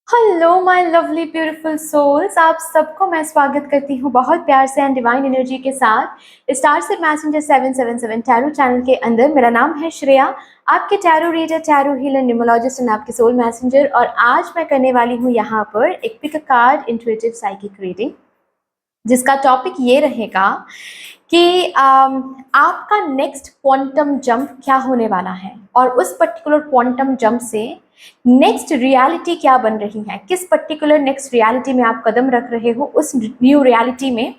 Hello my lovely beautiful souls, आप सबको मैं स्वागत करती हूँ बहुत प्यार से एंड डिवाइन एनर्जी के साथ star set messenger 777 tarot channel के अंदर। मेरा नाम है श्रेया, आपके tarot reader, tarot healer, numerologist and आपके सोल मैसेंजर। और आज मैं करने वाली हूँ यहाँ पर एक pick card intuitive psychic reading, जिसका टॉपिक ये रहेगा कि आपका नेक्स्ट क्वांटम जंप क्या होने वाला है और उस पर्टिकुलर क्वांटम जंप से नेक्स्ट रियलिटी क्या बन रही है। किस पर्टिकुलर नेक्स्ट रियलिटी में आप कदम रख रहे हो, उस न्यू रियलिटी में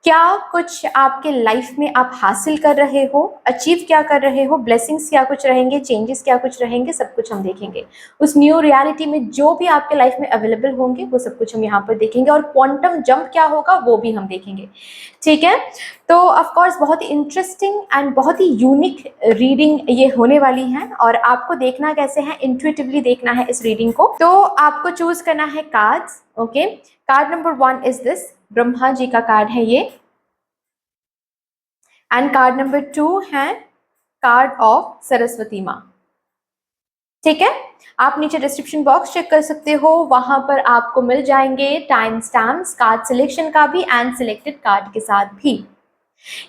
क्या कुछ आपके लाइफ में आप हासिल कर रहे हो, अचीव क्या कर रहे हो, ब्लेसिंग्स क्या कुछ रहेंगे, चेंजेस क्या कुछ रहेंगे, सब कुछ हम देखेंगे। उस न्यू रियलिटी में जो भी आपके लाइफ में अवेलेबल होंगे वो सब कुछ हम यहाँ पर देखेंगे, और क्वांटम जंप क्या होगा वो भी हम देखेंगे। ठीक है, तो ऑफ कोर्स बहुत ही इंटरेस्टिंग एंड बहुत ही यूनिक रीडिंग ये होने वाली है। और आपको देखना कैसे है, इंट्यूटिवली देखना है इस रीडिंग को। तो आपको चूज करना है cards. Okay, card number 1 is this, Brahma ji का कार्ड है ये। एंड कार्ड नंबर 2 है कार्ड ऑफ सरस्वती माँ। ठीक है, आप नीचे डिस्क्रिप्शन बॉक्स चेक कर सकते हो, वहां पर आपको मिल जाएंगे टाइम स्टैम्प्स कार्ड सिलेक्शन का भी एंड सिलेक्टेड कार्ड के साथ भी।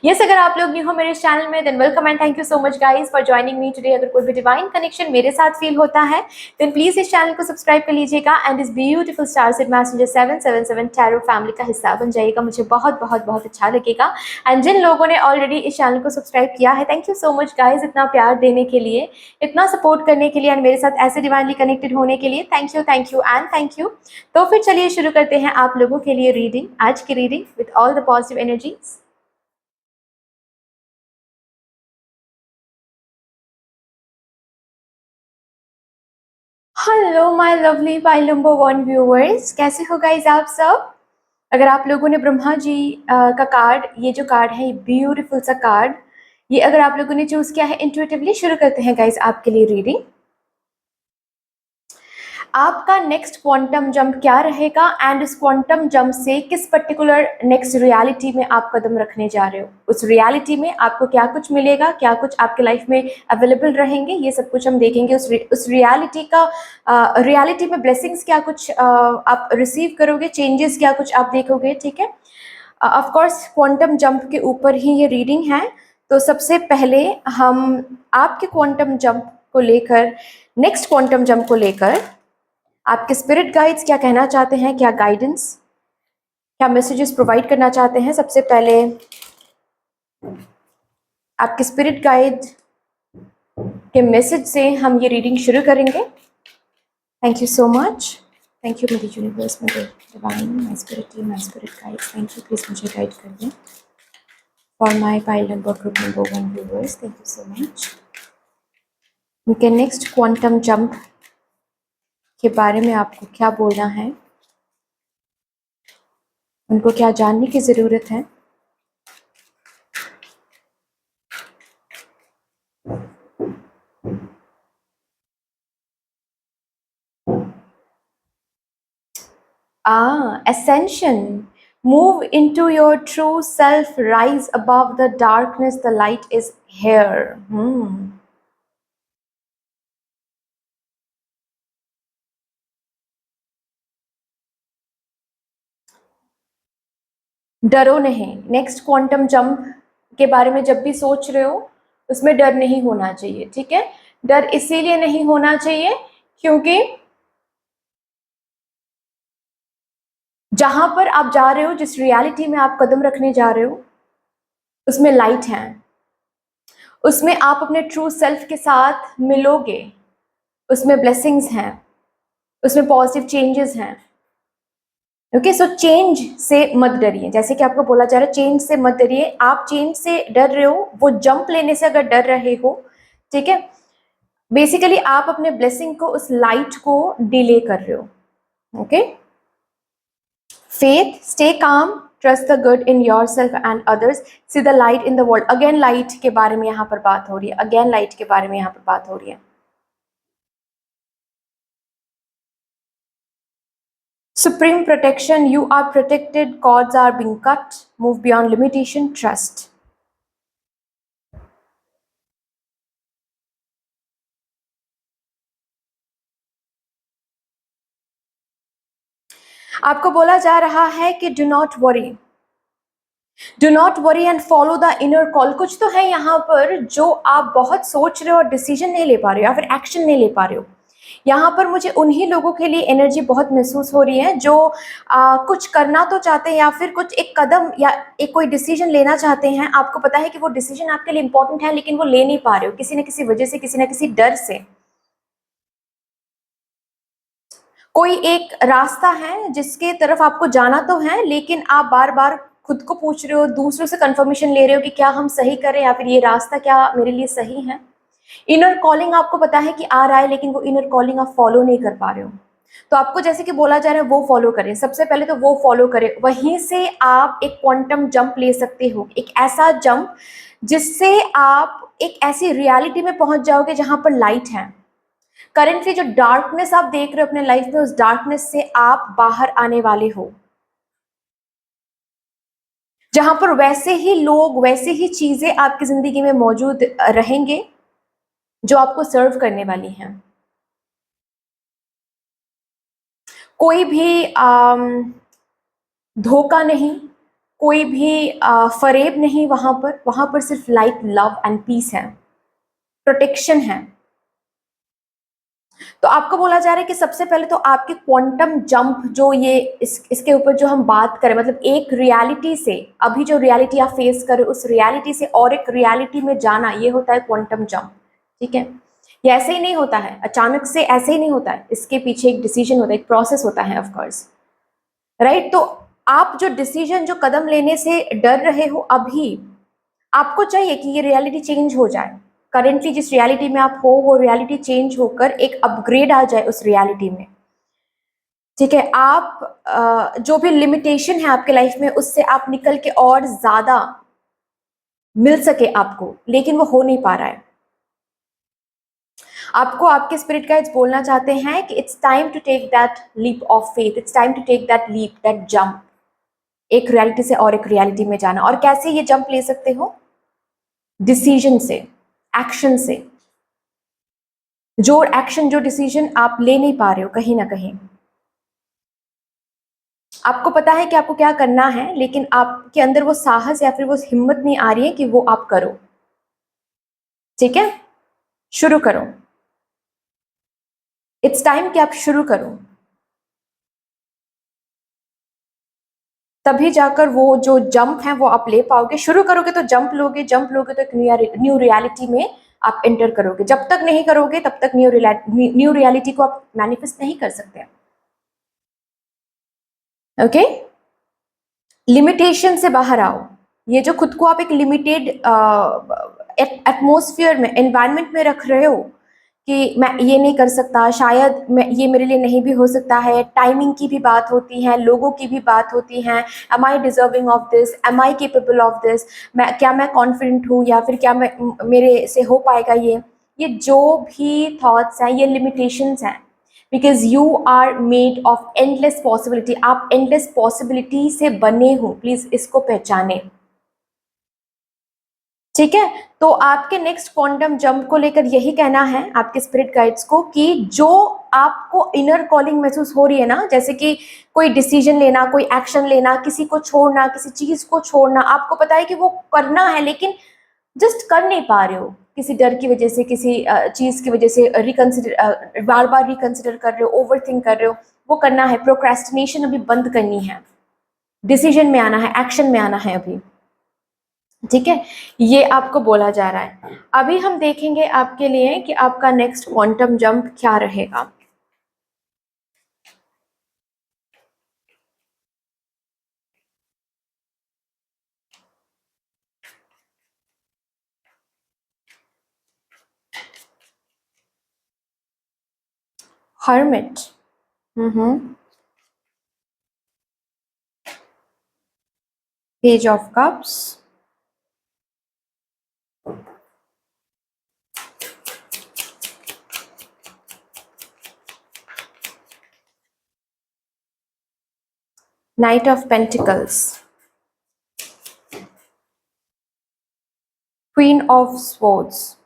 यस, अगर आप लोग न्यू हो मेरे चैनल में, than welcome and thank you so much guys for joining me today. अगर कोई भी डिवाइन कनेक्शन मेरे साथ फील होता है देन प्लीज इस चैनल को सब्सक्राइब कर लीजिएगा एंड इस beautiful star set messenger 777 tarot family का हिस्सा बन जाइएगा। मुझे बहुत बहुत बहुत अच्छा लगेगा। एंड जिन लोगों ने ऑलरेडी इस चैनल को सब्सक्राइब किया है, thank you so much guys, इतना प्यार देने के लिए, इतना सपोर्ट करने के लिए एंड मेरे साथ ऐसे डिवाइनली कनेक्टेड होने के लिए thank you and thank you. तो फिर चलिए शुरू करते हैं आप लोगों के लिए रीडिंग, आज की reading with all the positive energies. Hello my lovely by number 1 viewers, कैसे हो गाइज आप सब। अगर आप लोगों ने ब्रह्मा जी का कार्ड, ये जो कार्ड है, ये ब्यूटीफुल सा कार्ड, ये अगर आप लोगों ने चूज किया है इंट्यूटिवली, शुरू करते हैं गाइज आपके लिए रीडिंग। आपका नेक्स्ट क्वांटम जंप क्या रहेगा एंड उस क्वांटम जंप से किस पर्टिकुलर नेक्स्ट रियलिटी में आप कदम रखने जा रहे हो, उस रियलिटी में आपको क्या कुछ मिलेगा, क्या कुछ आपके लाइफ में अवेलेबल रहेंगे, ये सब कुछ हम देखेंगे। उस रियलिटी का रियलिटी में ब्लेसिंग्स क्या कुछ आप रिसीव करोगे, चेंजेस क्या कुछ आप देखोगे। ठीक है, ऑफ कोर्स क्वांटम जंप के ऊपर ही ये रीडिंग है। तो सबसे पहले हम आपके क्वांटम जंप को लेकर, नेक्स्ट क्वांटम जंप को लेकर आपके स्पिरिट गाइड्स क्या कहना चाहते हैं, क्या गाइडेंस, क्या मैसेजेस प्रोवाइड करना चाहते हैं। सबसे पहले आपके स्पिरिट गाइड के मैसेज से हम ये रीडिंग शुरू करेंगे। Thank you so much, thank you मेरी यूनिवर्स, मेरे divine, my spirit team, my spirit guides, thank you, please मुझे गाइड कर दें। For my pile number group number 1 viewers, thank you so much. उनके नेक्स्ट क्वांटम जंप के बारे में आपको क्या बोलना है, उनको क्या जानने की ज़रूरत है। Ascension. Move into your true self, rise above the darkness, the light is here. डरो नहीं, नेक्स्ट क्वांटम जंप के बारे में जब भी सोच रहे हो उसमें डर नहीं होना चाहिए। ठीक है, डर इसीलिए नहीं होना चाहिए क्योंकि जहां पर आप जा रहे हो, जिस रियलिटी में आप कदम रखने जा रहे हो, उसमें लाइट है, उसमें आप अपने ट्रू सेल्फ के साथ मिलोगे, उसमें ब्लेसिंग्स हैं, उसमें पॉजिटिव चेंजेस हैं। ओके, सो चेंज से मत डरिए, जैसे कि आपको बोला जा रहा है चेंज से मत डरिए। आप चेंज से डर रहे हो, वो जंप लेने से अगर डर रहे हो, ठीक है, बेसिकली आप अपने ब्लेसिंग को, उस लाइट को डिले कर रहे हो। Okay, faith, stay calm, trust the good in your self and others, see the light in the world. Again light के बारे में यहाँ पर बात हो रही है, अगेन लाइट के बारे में यहाँ पर बात हो रही है। Supreme protection, you are protected, cords are being cut, move beyond limitation, trust. आपको बोला जा रहा है कि do not worry and follow the inner call. कुछ तो है यहाँ पर जो आप बहुत सोच रहे हो और डिसीजन नहीं ले पा रहे हो या फिर एक्शन नहीं ले पा रहे हो। यहाँ पर मुझे उन्हीं लोगों के लिए एनर्जी बहुत महसूस हो रही है जो कुछ करना तो चाहते हैं या फिर कुछ एक कदम या एक कोई डिसीजन लेना चाहते हैं। आपको पता है कि वो डिसीजन आपके लिए इंपॉर्टेंट है लेकिन वो ले नहीं पा रहे हो किसी न किसी वजह से, किसी न किसी डर से। कोई एक रास्ता है जिसके तरफ आपको जाना तो है लेकिन आप बार बार खुद को पूछ रहे हो, दूसरों से कंफर्मेशन ले रहे हो कि क्या हम सही करें या फिर ये रास्ता क्या मेरे लिए सही है। इनर कॉलिंग आपको पता है कि आ रहा है लेकिन वो इनर कॉलिंग आप फॉलो नहीं कर पा रहे हो। तो आपको जैसे कि बोला जा रहा है वो फॉलो करें, सबसे पहले तो वो फॉलो करें, वहीं से आप एक क्वांटम जंप ले सकते हो, एक ऐसा जंप जिससे आप एक ऐसी रियलिटी में पहुंच जाओगे जहां पर लाइट है। करेंटली जो डार्कनेस आप देख रहे हो अपने लाइफ में, उस डार्कनेस से आप बाहर आने वाले हो, जहां पर वैसे ही लोग, वैसे ही चीजें आपकी जिंदगी में मौजूद रहेंगे जो आपको सर्व करने वाली हैं। कोई भी धोखा नहीं, कोई भी फरेब नहीं, वहां पर सिर्फ लाइट, लव एंड पीस है, प्रोटेक्शन है। तो आपको बोला जा रहा है कि सबसे पहले तो आपके क्वांटम जंप जो ये इसके ऊपर जो हम बात करें, मतलब एक रियलिटी से, अभी जो रियलिटी आप फेस कर रहे हो उस रियलिटी से और एक रियलिटी में जाना, ये होता है क्वांटम जंप। ठीक है, ये ऐसे ही नहीं होता है, अचानक से ऐसे ही नहीं होता है, इसके पीछे एक डिसीजन होता है, एक प्रोसेस होता है ऑफकोर्स, राइट। तो आप जो डिसीजन, जो कदम लेने से डर रहे हो अभी, आपको चाहिए कि ये रियलिटी चेंज हो जाए। करेंटली जिस रियलिटी में आप हो वो रियलिटी चेंज होकर एक अपग्रेड आ जाए उस रियलिटी में। ठीक है, आप जो भी लिमिटेशन है आपके लाइफ में उससे आप निकल के और ज्यादा मिल सके आपको, लेकिन वो हो नहीं पा रहा है। आपको आपके स्पिरिट गाइड्स बोलना चाहते हैं कि it's time to take that leap of faith, it's time to take that leap, that jump, एक रियलिटी से और एक रियलिटी में जाना। और कैसे ये जंप ले सकते हो? डिसीजन से, एक्शन से। जो एक्शन, जो डिसीजन आप ले नहीं पा रहे हो कहीं ना कहीं, आपको पता है कि आपको क्या करना है लेकिन आपके अंदर वो साहस या फिर वो हिम्मत नहीं आ रही है कि वो आप करो। ठीक है, शुरू करो, इट्स टाइम कि आप शुरू करो, तभी जाकर वो जो जंप है वो आप ले पाओगे। शुरू करोगे तो जंप लोगे, जंप लोगे तो एक न्यू रियलिटी में आप एंटर करोगे। जब तक नहीं करोगे तब तक न्यू रियलिटी को आप मैनिफेस्ट नहीं कर सकते। ओके, लिमिटेशन से बाहर आओ। ये जो खुद को आप एक लिमिटेड एटमोसफियर में, एनवायरनमेंट में रख रहे हो कि मैं ये नहीं कर सकता, शायद मैं, ये मेरे लिए नहीं भी हो सकता है, टाइमिंग की भी बात होती है, लोगों की भी बात होती है, am I deserving of this, am I capable of this, क्या मैं कॉन्फिडेंट हूँ या फिर क्या मैं, मेरे से हो पाएगा ये जो भी थॉट्स हैं ये लिमिटेशंस हैं। Because you are made of endless possibility, आप एंडलेस पॉसिबिलिटी से बने हो, प्लीज इसको पहचाने। ठीक है, तो आपके नेक्स्ट क्वांटम जंप को लेकर यही कहना है आपके स्पिरिट गाइड्स को कि जो आपको इनर कॉलिंग महसूस हो रही है ना, जैसे कि कोई डिसीजन लेना, कोई एक्शन लेना, किसी को छोड़ना, किसी चीज को छोड़ना, आपको पता है कि वो करना है लेकिन जस्ट कर नहीं पा रहे हो, किसी डर की वजह से, किसी चीज की वजह से रिकंसिडर, बार बार रिकंसिडर कर रहे हो, ओवर थिंक कर रहे हो, वो करना है, प्रोक्रेस्टिनेशन अभी बंद करनी है, डिसीजन में आना है, एक्शन में आना है अभी। ठीक है, ये आपको बोला जा रहा है। अभी हम देखेंगे आपके लिए कि आपका नेक्स्ट क्वांटम जंप क्या रहेगा। Hermit, page of cups, night of pentacles, queen of swords,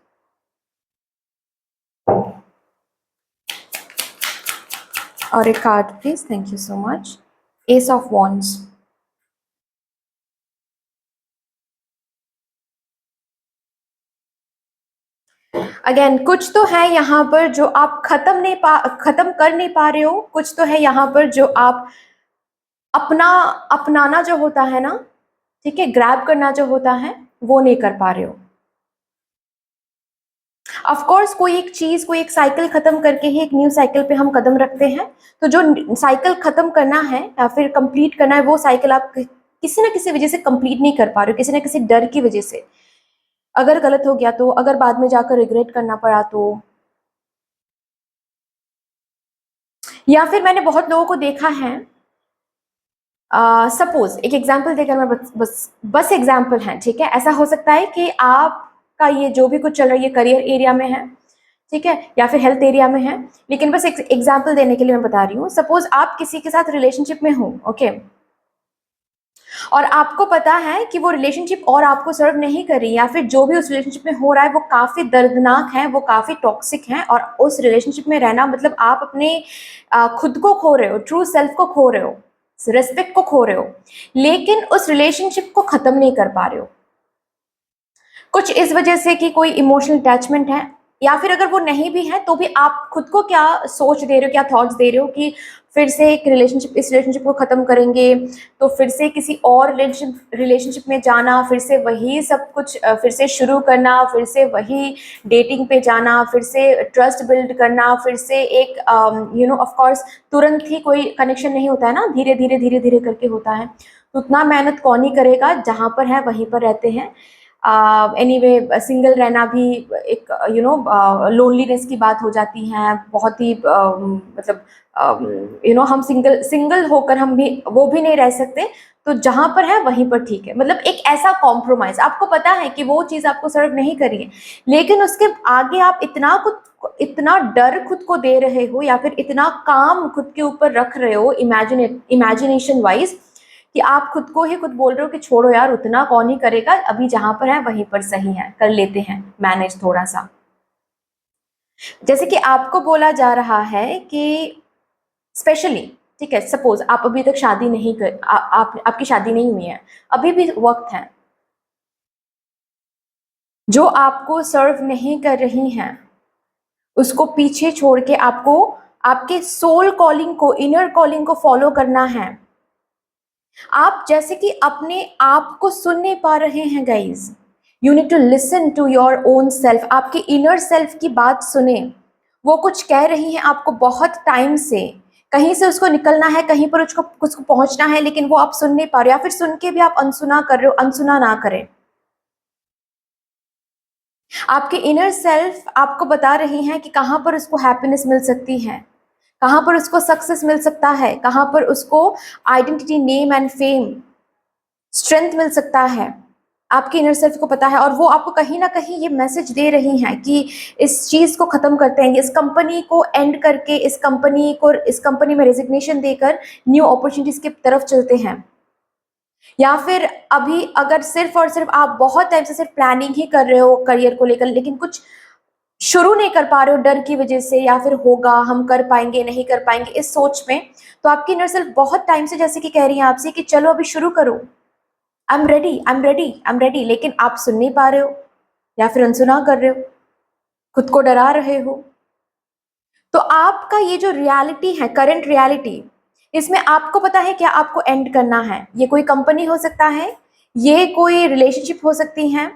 और एक card please, thank you so much, S of wands. Again कुछ तो है यहाँ पर जो आप खत्म कर नहीं पा रहे हो, कुछ तो है यहाँ पर जो आप अपनाना जो होता है ना, ठीक है, ग्रैब करना जो होता है वो नहीं कर पा रहे हो। ऑफ कोर्स कोई एक चीज, कोई एक साइकिल खत्म करके ही एक न्यू साइकिल पे हम कदम रखते हैं। तो जो साइकिल खत्म करना है या फिर कंप्लीट करना है, वो साइकिल आप किसी ना किसी वजह से कंप्लीट नहीं कर पा रहे हो, किसी ना किसी डर की वजह से। अगर गलत हो गया तो, अगर बाद में जाकर रिग्रेट करना पड़ा तो, या फिर मैंने बहुत लोगों को देखा है, सपोज एक एग्जाम्पल देकर मैं बस एग्जाम्पल है, ठीक है। ऐसा हो सकता है कि आपका ये जो भी कुछ चल रहा है ये करियर एरिया में है, ठीक है, या फिर हेल्थ एरिया में है, लेकिन बस एक एग्जाम्पल देने के लिए मैं बता रही हूँ। सपोज आप किसी के साथ रिलेशनशिप में हो, ओके, और आपको पता है कि वो रिलेशनशिप और आपको सर्व नहीं कर रही, या फिर जो भी उस रिलेशनशिप में हो रहा है वो काफी दर्दनाक है, वो काफी टॉक्सिक है, और उस रिलेशनशिप में रहना मतलब आप अपने खुद को खो रहे हो, ट्रू सेल्फ को खो रहे हो, रेस्पेक्ट को खो रहे हो, लेकिन उस रिलेशनशिप को खत्म नहीं कर पा रहे हो। कुछ इस वजह से कि कोई इमोशनल अटैचमेंट है, या फिर अगर वो नहीं भी है तो भी आप खुद को क्या सोच दे रहे हो, क्या थॉट्स दे रहे हो कि फिर से एक रिलेशनशिप, इस रिलेशनशिप को खत्म करेंगे तो फिर से किसी और रिलेशनशिप में जाना, फिर से वही सब कुछ फिर से शुरू करना, फिर से वही डेटिंग पे जाना, फिर से ट्रस्ट बिल्ड करना, फिर से एक ऑफ कोर्स तुरंत ही कोई कनेक्शन नहीं होता है ना, धीरे धीरे धीरे धीरे करके होता है। तो उतना मेहनत कौन ही करेगा, जहाँ पर है वहीं पर रहते हैं। एनीवे सिंगल रहना भी एक लोनलीनेस की बात हो जाती है, बहुत ही मतलब हम सिंगल सिंगल होकर हम भी वो भी नहीं रह सकते। तो जहां पर है वहीं पर ठीक है, मतलब एक ऐसा कॉम्प्रोमाइज, आपको पता है कि वो चीज आपको सर्व नहीं करी है, लेकिन उसके आगे आप इतना डर खुद को दे रहे हो, या फिर इतना काम खुद के ऊपर रख रहे हो इमेजिनेशन वाइज, कि आप खुद को ही खुद बोल रहे हो कि छोड़ो यार, उतना कौन ही करेगा, अभी जहां पर है वहीं पर सही है, कर लेते हैं मैनेज थोड़ा सा। जैसे कि आपको बोला जा रहा है कि स्पेशली, ठीक है, सपोज आप अभी तक शादी नहीं कर आपकी शादी नहीं हुई है, अभी भी वक्त है, जो आपको सर्व नहीं कर रही हैं उसको पीछे छोड़ के आपको आपके सोल कॉलिंग को, इनर कॉलिंग को फॉलो करना है। आप जैसे कि अपने आप को सुन नहीं पा रहे हैं guys, you need to listen to your own self, आपके इनर सेल्फ की बात सुने। वो कुछ कह रही है आपको बहुत टाइम से, कहीं से उसको निकलना है, कहीं पर उसको पहुंचना है, लेकिन वो आप सुन नहीं पा रहे, या फिर सुन के भी आप अनसुना कर रहे हो। अनसुना ना करें। आपके इनर सेल्फ आपको बता रही हैं कि कहाँ पर उसको हैप्पीनेस मिल सकती है, कहाँ पर उसको सक्सेस मिल सकता है, कहाँ पर उसको identity, name and fame, strength मिल सकता है। आपके इनर सेल्फ को पता है, और वो आपको कहीं ना कहीं ये मैसेज दे रही हैं कि इस चीज को खत्म करते हैं, इस कंपनी को एंड करके, इस कंपनी में रेजिग्नेशन देकर न्यू अपॉर्चुनिटीज की तरफ चलते हैं। या फिर अभी अगर सिर्फ और सिर्फ आप बहुत टाइम से सिर्फ प्लानिंग ही कर रहे हो करियर को लेकर, लेकिन कुछ शुरू नहीं कर पा रहे हो डर की वजह से, या फिर होगा, हम कर पाएंगे नहीं कर पाएंगे इस सोच में, तो आपकी इनर सेल्फ बहुत टाइम से जैसे कि कह रही है आपसे कि चलो अभी शुरू करो, I am ready, I am ready, I am ready, लेकिन आप सुन नहीं पा रहे हो, या फिर अनसुना कर रहे हो, खुद को डरा रहे हो। तो आपका ये जो रियलिटी है, करंट रियलिटी, इसमें आपको पता है क्या आपको एंड करना है। ये कोई कंपनी हो सकता है, ये कोई रिलेशनशिप हो सकती है,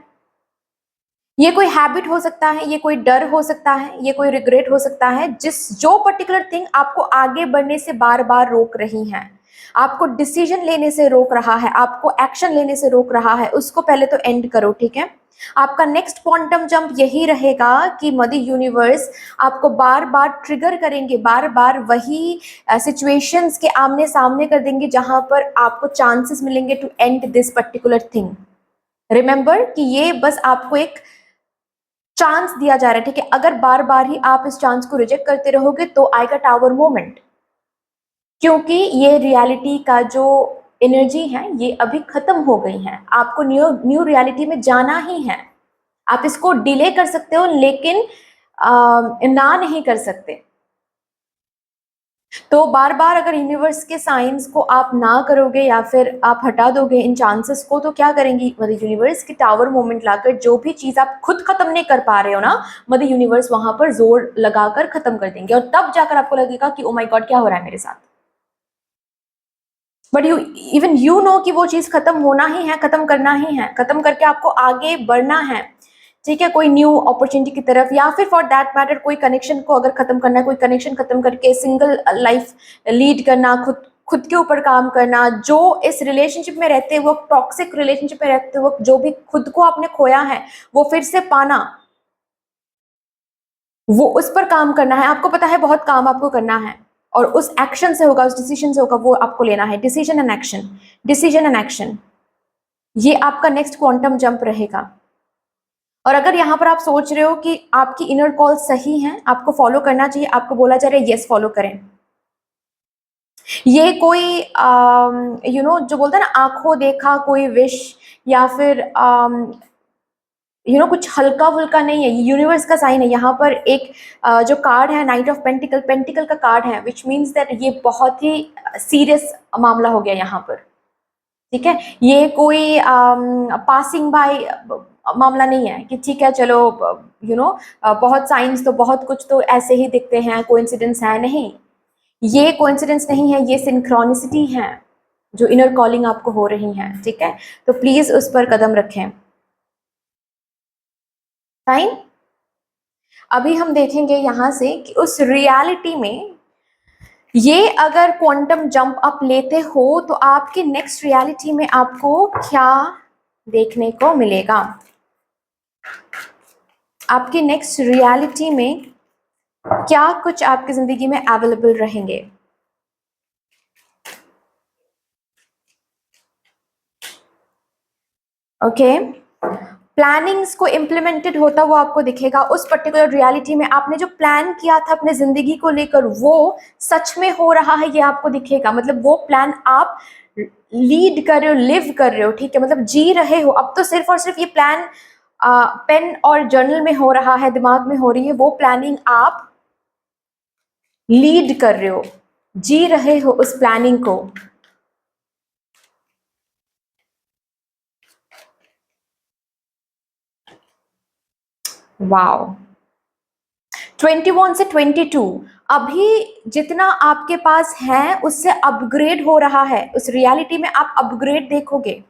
ये कोई हैबिट हो सकता है, ये कोई डर हो सकता है, ये कोई रिग्रेट हो सकता है, जो पर्टिकुलर थिंग आपको आगे बढ़ने से बार बार रोक रही है, आपको डिसीजन लेने से रोक रहा है, आपको एक्शन लेने से रोक रहा है, उसको पहले तो एंड करो, ठीक है। आपका नेक्स्ट क्वांटम जंप यही रहेगा कि मदर यूनिवर्स आपको बार बार ट्रिगर करेंगे, बार बार वही सिचुएशंस के आमने सामने कर देंगे जहां पर आपको चांसेस मिलेंगे to end this particular thing. Remember कि ये बस आपको एक चांस दिया जा रहा है, ठीक है। अगर बार बार ही आप इस चांस को रिजेक्ट करते रहोगे तो आएगा टावर मोमेंट, क्योंकि ये रियलिटी का जो एनर्जी है ये अभी खत्म हो गई है, आपको न्यू न्यू रियलिटी में जाना ही है। आप इसको डिले कर सकते हो, लेकिन ना नहीं कर सकते। तो बार बार अगर यूनिवर्स के साइंस को आप ना करोगे या फिर आप हटा दोगे इन चांसेस को, तो क्या करेंगी, मतलब यूनिवर्स की टावर मोमेंट लाकर जो भी चीज़ आप खुद खत्म नहीं कर पा रहे हो ना, मतलब यूनिवर्स वहां पर जोर लगाकर खत्म कर देंगे, और तब जाकर आपको लगेगा कि ओ माय गॉड क्या हो रहा है मेरे साथ। बट इवन यू नो कि वो चीज़ खत्म होना ही है, खत्म करना ही है, खत्म करके आपको आगे बढ़ना है, ठीक है, कोई न्यू अपॉर्चुनिटी की तरफ, या फिर फॉर दैट मैटर कोई कनेक्शन को अगर खत्म करना है, कोई कनेक्शन खत्म करके सिंगल लाइफ लीड करना, खुद खुद के ऊपर काम करना, जो इस रिलेशनशिप में रहते वक्त, टॉक्सिक रिलेशनशिप में रहते वक्त जो भी खुद को आपने खोया है वो फिर से पाना, वो उस पर काम करना है। आपको पता है बहुत काम आपको करना है, और उस एक्शन से होगा, उस डिसीजन से होगा, वो आपको लेना है। Decision and action, decision and action, ये आपका नेक्स्ट क्वांटम जंप रहेगा। और अगर यहाँ पर आप सोच रहे हो कि आपकी इनर कॉल सही है, आपको फॉलो करना चाहिए, आपको बोला जा रहा है यस फॉलो करें, ये कोई जो बोलते हैं ना आंखों देखा कोई विश, या फिर कुछ हल्का फुल्का नहीं है, ये यूनिवर्स का साइन है। यहाँ पर एक जो कार्ड है नाइट ऑफ पेंटिकल, पेंटिकल का कार्ड है, विच मीन्स दैट ये बहुत ही सीरियस मामला हो गया यहाँ पर, ठीक है। ये कोई पासिंग बाय मामला नहीं है कि ठीक है चलो बहुत साइंस तो बहुत कुछ तो ऐसे ही दिखते हैं, कोइंसिडेंस है, नहीं, ये कोइंसिडेंस नहीं है, ये सिंक्रोनिसिटी है जो इनर कॉलिंग आपको हो रही है, ठीक है। तो प्लीज उस पर कदम रखें। फाइन, अभी हम देखेंगे यहां से कि उस रियलिटी में ये अगर क्वांटम जंप अप लेते हो तो आपके नेक्स्ट रियलिटी में आपको क्या देखने को मिलेगा, आपकी नेक्स्ट रियलिटी में क्या कुछ आपकी जिंदगी में अवेलेबल रहेंगे। ओके, प्लानिंग्स को इम्प्लीमेंटेड होता हुआ आपको दिखेगा। उस पर्टिकुलर रियलिटी में आपने जो प्लान किया था अपने जिंदगी को लेकर वो सच में हो रहा है, ये आपको दिखेगा। मतलब वो प्लान आप लीड कर रहे हो, लिव कर रहे हो, ठीक है, मतलब जी रहे हो। अब तो सिर्फ और सिर्फ ये प्लान पेन और जर्नल में हो रहा है, दिमाग में हो रही है, वो प्लानिंग आप लीड कर रहे हो, जी रहे हो उस प्लानिंग को। वाओ, 21 से 22, अभी जितना आपके पास है उससे अपग्रेड हो रहा है। उस रियलिटी में आप अपग्रेड देखोगे,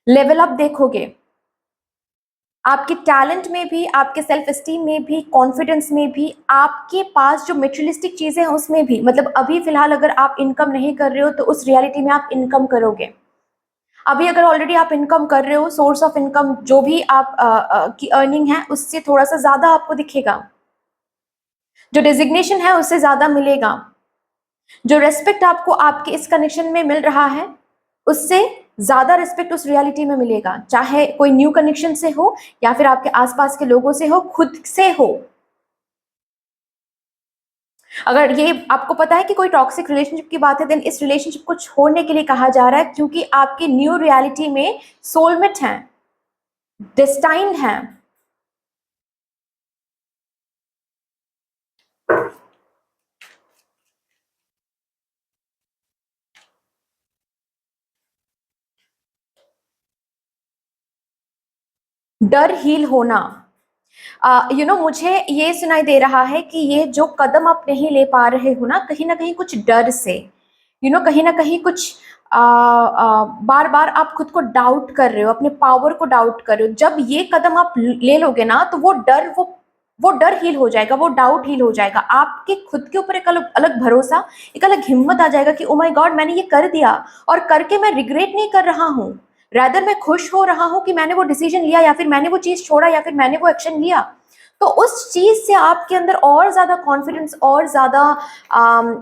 लेवल अप देखोगे, आपके टैलेंट में भी, आपके सेल्फ एस्टीम में भी, कॉन्फिडेंस में भी, आपके पास जो मेटेरियलिस्टिक चीजें हैं उसमें भी। मतलब अभी फिलहाल अगर आप इनकम नहीं कर रहे हो तो उस रियलिटी में आप इनकम करोगे। अभी अगर ऑलरेडी आप इनकम कर रहे हो, सोर्स ऑफ इनकम जो भी आप की अर्निंग है उससे थोड़ा सा ज्यादा आपको दिखेगा, जो डेजिग्नेशन है उससे ज्यादा मिलेगा, जो रेस्पेक्ट आपको आपके इस कनेक्शन में मिल रहा है उससे ज्यादा रिस्पेक्ट उस रियलिटी में मिलेगा, चाहे कोई न्यू कनेक्शन से हो या फिर आपके आसपास के लोगों से हो, खुद से हो। अगर ये आपको पता है कि कोई टॉक्सिक रिलेशनशिप की बात है, देन इस रिलेशनशिप को छोड़ने के लिए कहा जा रहा है, क्योंकि आपके न्यू रियलिटी में सोलमेट हैं, डेस्टाइन्ड हैं। डर हील होना, मुझे ये सुनाई दे रहा है कि ये जो कदम आप नहीं ले पा रहे हो ना कहीं कुछ डर से, कहीं ना कहीं कुछ बार बार आप खुद को डाउट कर रहे हो, अपने पावर को डाउट कर रहे हो। जब ये कदम आप ले लोगे ना तो वो डर हील हो जाएगा, वो डाउट हील हो जाएगा, आपके खुद के ऊपर एक अलग अलग भरोसा, एक अलग हिम्मत आ जाएगा कि ओ माय गॉड मैंने ये कर दिया, और करके मैं रिग्रेट नहीं कर रहा हूँ, रादर मैं खुश हो रहा हूं कि मैंने वो डिसीजन लिया, या फिर मैंने वो चीज छोड़ा, या फिर मैंने वो एक्शन लिया। तो उस चीज से आपके अंदर और ज्यादा कॉन्फिडेंस, और ज्यादा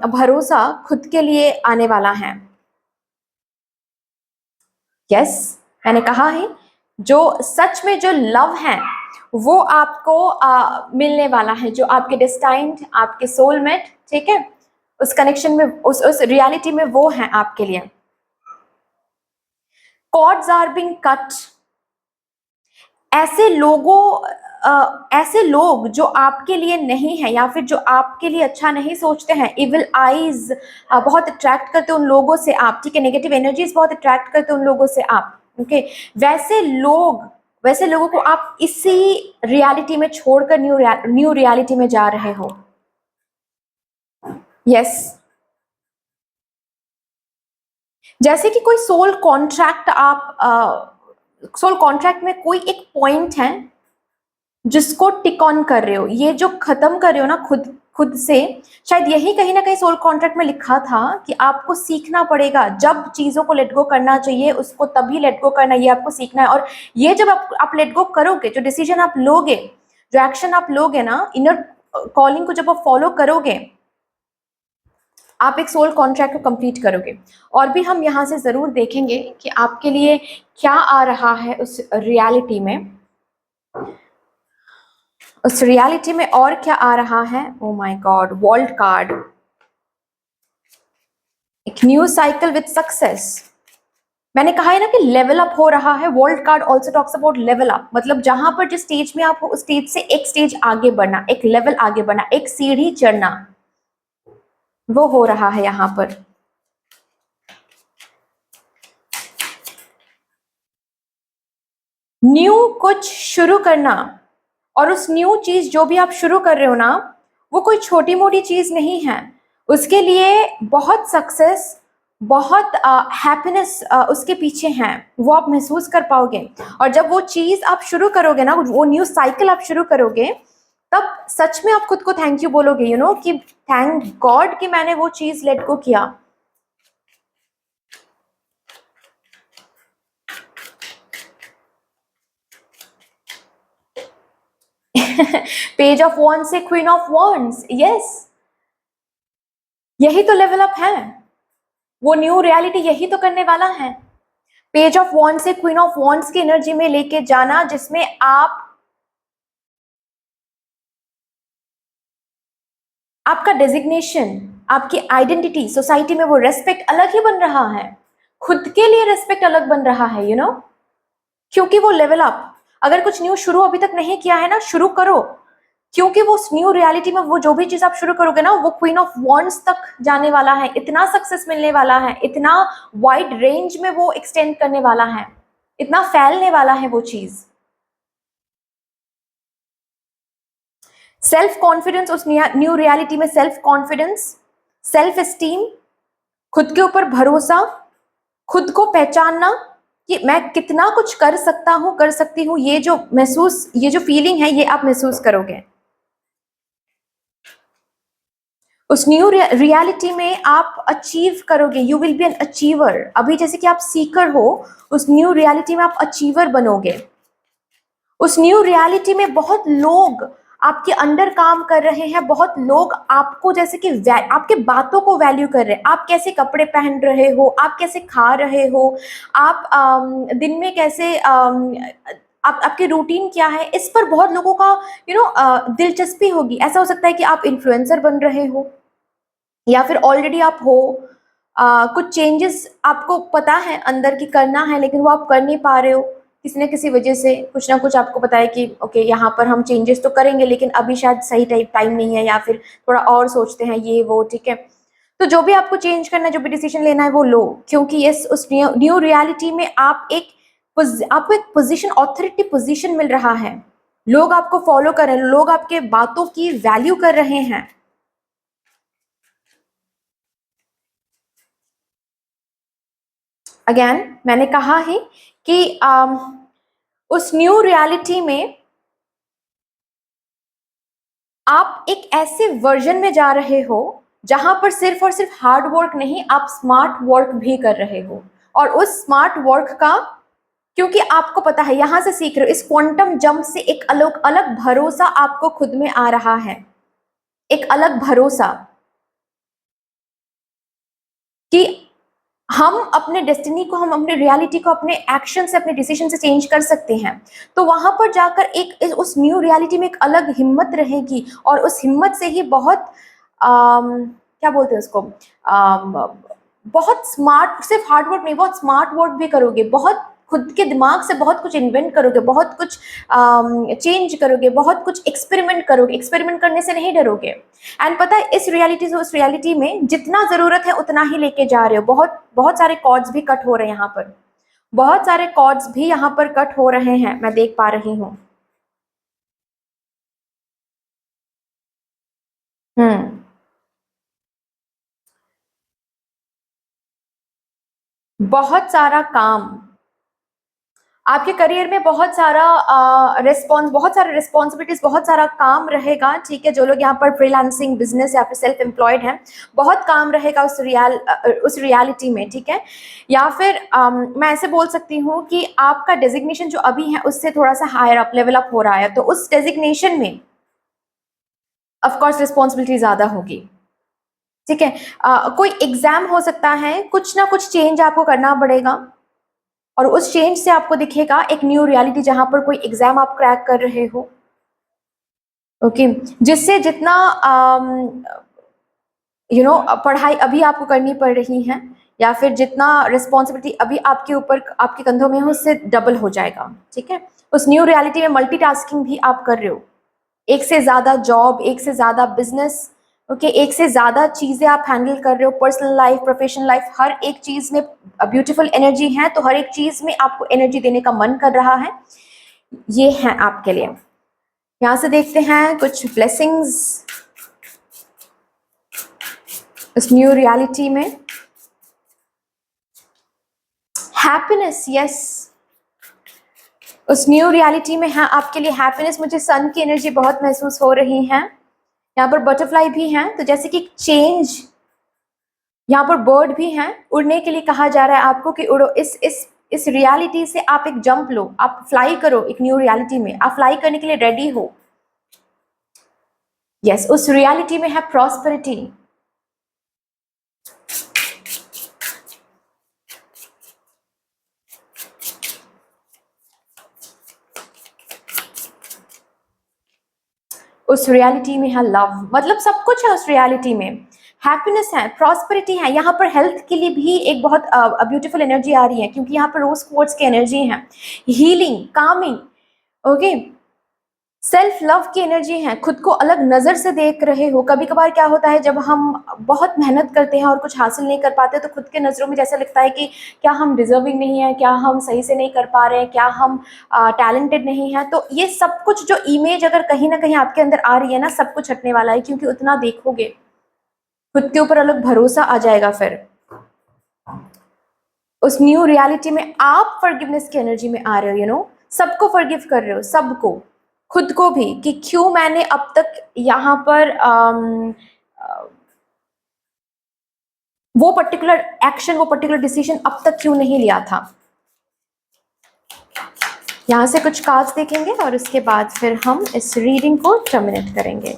भरोसा खुद के लिए आने वाला है। यस, मैंने कहा है जो सच में जो लव है वो आपको मिलने वाला है, जो आपके डेस्टाइन्ड, आपके सोलमेट, ठीक है, उस कनेक्शन में, उस रियलिटी में वो है आपके लिए। कॉर्ड्स आर बीइंग कट, ऐसे लोगों ऐसे लोग जो आपके लिए नहीं है या फिर जो आपके लिए अच्छा नहीं सोचते हैं, इविल आईज बहुत अट्रैक्ट करते उन लोगों से आप, ठीक है, नेगेटिव एनर्जीज बहुत अट्रैक्ट करते उन लोगों से आप, ओके। वैसे लोग, वैसे लोगों को आप इसी रियलिटी में छोड़कर न्यू रियलिटी में जा रहे हो। यस, जैसे कि कोई सोल कॉन्ट्रैक्ट, आप सोल कॉन्ट्रैक्ट में कोई एक पॉइंट है जिसको टिक ऑन कर रहे हो, ये जो खत्म कर रहे हो ना खुद खुद से, शायद यही कहीं ना कहीं सोल कॉन्ट्रैक्ट में लिखा था कि आपको सीखना पड़ेगा, जब चीजों को लेट गो करना चाहिए उसको तभी लेट गो करना, ये आपको सीखना है। और ये जब आप लेट गो करोगे, जो डिसीजन आप लोगे, जो एक्शन आप लोगे ना, इनर कॉलिंग को जब आप फॉलो करोगे, आप एक सोल कॉन्ट्रैक्ट को कंप्लीट करोगे। और भी हम यहाँ से जरूर देखेंगे कि आपके लिए क्या आ रहा है उस रियलिटी में, उस रियलिटी में और क्या आ रहा है। ओ माय गॉड, वर्ल्ड कार्ड, एक न्यू साइकिल विद सक्सेस। मैंने कहा है ना कि लेवल अप हो रहा है। World card also talks about level up, मतलब जहां पर जिस स्टेज में आप हो उस स्टेज से एक स्टेज आगे बढ़ना, एक लेवल आगे बढ़ना, एक सीढ़ी चढ़ना, वो हो रहा है यहाँ पर। न्यू कुछ शुरू करना, और उस न्यू चीज जो भी आप शुरू कर रहे हो ना, वो कोई छोटी मोटी चीज नहीं है। उसके लिए बहुत सक्सेस, बहुत हैप्पीनेस उसके पीछे हैं, वो आप महसूस कर पाओगे। और जब वो चीज आप शुरू करोगे ना, वो न्यू साइकिल आप शुरू करोगे, तब सच में आप खुद को थैंक यू बोलोगे, यू नो, कि थैंक गॉड कि मैंने वो चीज लेट गो किया। पेज ऑफ वॉन्ड्स से क्वीन ऑफ वॉन्ड्स, यस, यही तो लेवल अप है, वो न्यू रियलिटी यही तो करने वाला है। पेज ऑफ वॉन्ड्स से क्वीन ऑफ वॉन्ड्स की एनर्जी में लेके जाना, जिसमें आपका डेजिग्नेशन, आपकी आइडेंटिटी सोसाइटी में, वो रेस्पेक्ट अलग ही बन रहा है, खुद के लिए रेस्पेक्ट अलग बन रहा है, यू नो, क्योंकि वो लेवल अप। अगर कुछ न्यू शुरू अभी तक नहीं किया है ना, शुरू करो, क्योंकि वो न्यू रियलिटी में वो जो भी चीज आप शुरू करोगे ना, वो क्वीन ऑफ वॉन्ड्स तक जाने वाला है, इतना सक्सेस मिलने वाला है, इतना वाइड रेंज में वो एक्सटेंड करने वाला है, इतना फैलने वाला है वो चीज। सेल्फ कॉन्फिडेंस, उस न्यू रियलिटी में सेल्फ कॉन्फिडेंस, सेल्फ एस्टीम, खुद के ऊपर भरोसा, खुद को पहचानना कि मैं कितना कुछ कर सकता हूं, कर सकती हूँ, ये जो महसूस, ये जो फीलिंग है, ये आप महसूस करोगे। उस न्यू रियलिटी में आप अचीव करोगे, you will be an achiever. अभी जैसे कि आप सीकर हो, उस न्यू रियलिटी में आप अचीवर बनोगे। उस न्यू रियलिटी में बहुत लोग आपके अंडर काम कर रहे हैं, बहुत लोग आपको जैसे कि आपके बातों को वैल्यू कर रहे हैं, आप कैसे कपड़े पहन रहे हो, आप कैसे खा रहे हो, आप दिन में कैसे आपकी रूटीन क्या है, इस पर बहुत लोगों का दिलचस्पी होगी। ऐसा हो सकता है कि आप इन्फ्लुएंसर बन रहे हो, या फिर ऑलरेडी आप हो, कुछ चेंजेस आपको पता है अंदर की करना है, लेकिन वो आप कर नहीं पा रहे हो किसी न किसी वजह से। कुछ ना कुछ आपको पता है कि ओके, यहाँ पर हम चेंजेस तो करेंगे, लेकिन अभी शायद सही टाइम नहीं है, या फिर थोड़ा और सोचते हैं, ये वो, ठीक है। तो जो भी आपको चेंज करना है, जो भी डिसीजन लेना है, वो लो, क्योंकि ये उस न्यू रियलिटी में आपको एक पोजीशन, ऑथोरिटी पोजीशन मिल रहा है। लोग आपको फॉलो कर रहे हैं, लोग आपके बातों की वैल्यू कर रहे हैं। अगेन मैंने कहा है कि उस न्यू रियलिटी में आप एक ऐसे वर्जन में जा रहे हो जहां पर सिर्फ और सिर्फ हार्ड वर्क नहीं, आप स्मार्ट वर्क भी कर रहे हो। और उस स्मार्ट वर्क का, क्योंकि आपको पता है, यहां से सीख रहे हो, इस क्वांटम जंप से एक अलग अलग भरोसा आपको खुद में आ रहा है, एक अलग भरोसा कि हम अपने डेस्टिनी को, हम अपने रियलिटी को अपने एक्शन से, अपने डिसीजन से चेंज कर सकते हैं। तो वहां पर जाकर उस न्यू रियलिटी में एक अलग हिम्मत रहेगी, और उस हिम्मत से ही बहुत क्या बोलते हैं उसको, बहुत स्मार्ट, सिर्फ हार्ड वर्क नहीं, बहुत स्मार्ट वर्क भी करोगे, बहुत खुद के दिमाग से बहुत कुछ इन्वेंट करोगे, बहुत कुछ चेंज करोगे, बहुत कुछ एक्सपेरिमेंट करोगे। एक्सपेरिमेंट करने से नहीं डरोगे। एंड पता है, इस रियलिटी से उस रियलिटी में जितना ज़रूरत है उतना ही लेके जा रहे हो। बहुत बहुत सारे कॉर्ड्स भी कट हो रहे हैं यहाँ पर, बहुत सारे कॉर्ड्स भी यहाँ पर कट हो रहे हैं, मैं देख पा रही हूँ। हम्म। बहुत सारा काम आपके करियर में, बहुत सारा बहुत सारे रिस्पॉन्सिबिलिटीज, बहुत सारा काम रहेगा। ठीक है, जो लोग यहाँ पर फ्रीलांसिंग बिजनेस या फिर सेल्फ एम्प्लॉयड हैं, बहुत काम रहेगा उस रियलिटी में। ठीक है, या फिर मैं ऐसे बोल सकती हूँ कि आपका डेजिग्नेशन जो अभी है उससे थोड़ा सा हायर अप, लेवल अप हो रहा है, तो उस डेजिग्नेशन में ऑफकोर्स रिस्पॉन्सिबिलिटी ज़्यादा होगी। ठीक है, कोई एग्जाम हो सकता है, कुछ ना कुछ चेंज आपको करना पड़ेगा, और उस चेंज से आपको दिखेगा एक न्यू रियलिटी जहां पर कोई एग्जाम आप क्रैक कर रहे हो। ओके, जिससे जितना पढ़ाई अभी आपको करनी पड़ रही है, या फिर जितना रिस्पॉन्सिबिलिटी अभी आपके ऊपर, आपके कंधों में है, उससे डबल हो जाएगा। ठीक है, उस न्यू रियलिटी में मल्टीटास्किंग भी आप कर रहे हो, एक से ज्यादा जॉब, एक से ज्यादा बिजनेस। ओके, एक से ज्यादा चीजें आप हैंडल कर रहे हो, पर्सनल लाइफ, प्रोफेशनल लाइफ, हर एक चीज में ब्यूटीफुल एनर्जी है, तो हर एक चीज में आपको एनर्जी देने का मन कर रहा है। ये है आपके लिए। यहाँ से देखते हैं कुछ ब्लेसिंग्स इस न्यू रियलिटी में। हैप्पीनेस, यस, उस न्यू रियलिटी में है आपके लिए हैप्पीनेस। मुझे सन की एनर्जी बहुत महसूस हो रही है। यहाँ पर बटरफ्लाई भी हैं, तो जैसे कि चेंज, यहाँ पर बर्ड भी हैं, उड़ने के लिए कहा जा रहा है आपको कि उड़ो। इस रियलिटी से आप एक जंप लो, आप फ्लाई करो। एक न्यू रियलिटी में आप फ्लाई करने के लिए रेडी हो। यस, उस रियलिटी में है प्रॉस्पेरिटी। उस रियलिटी में है लव, मतलब सब कुछ है उस रियलिटी में। हैप्पीनेस है, प्रॉस्पेरिटी है। यहाँ पर हेल्थ के लिए भी एक बहुत ब्यूटीफुल एनर्जी आ रही है, क्योंकि यहाँ पर रोज क्वार्ट्ज की एनर्जी है। Healing, Kameng, okay, self love की एनर्जी है। खुद को अलग नज़र से देख रहे हो। कभी कभार क्या होता है, जब हम बहुत मेहनत करते हैं और कुछ हासिल नहीं कर पाते, तो खुद के नज़रों में जैसा लगता है कि क्या हम डिजर्विंग नहीं है, क्या हम सही से नहीं कर पा रहे हैं, क्या हम टैलेंटेड नहीं है। तो ये सब कुछ जो इमेज अगर कहीं ना कहीं आपके अंदर आ रही है ना, सब कुछ हटने वाला है, क्योंकि उतना देखोगे खुद के ऊपर अलग भरोसा आ जाएगा। फिर उस न्यू रियलिटी में आप फॉरगिवनेस की एनर्जी में आ रहे हो। सबको फॉरगिव कर रहे हो, सबको, खुद को भी, कि क्यों मैंने अब तक यहाँ पर वो पर्टिकुलर एक्शन, वो पर्टिकुलर डिसीजन अब तक क्यों नहीं लिया था। यहाँ से कुछ कार्ड्स देखेंगे और उसके बाद फिर हम इस रीडिंग को टर्मिनेट करेंगे।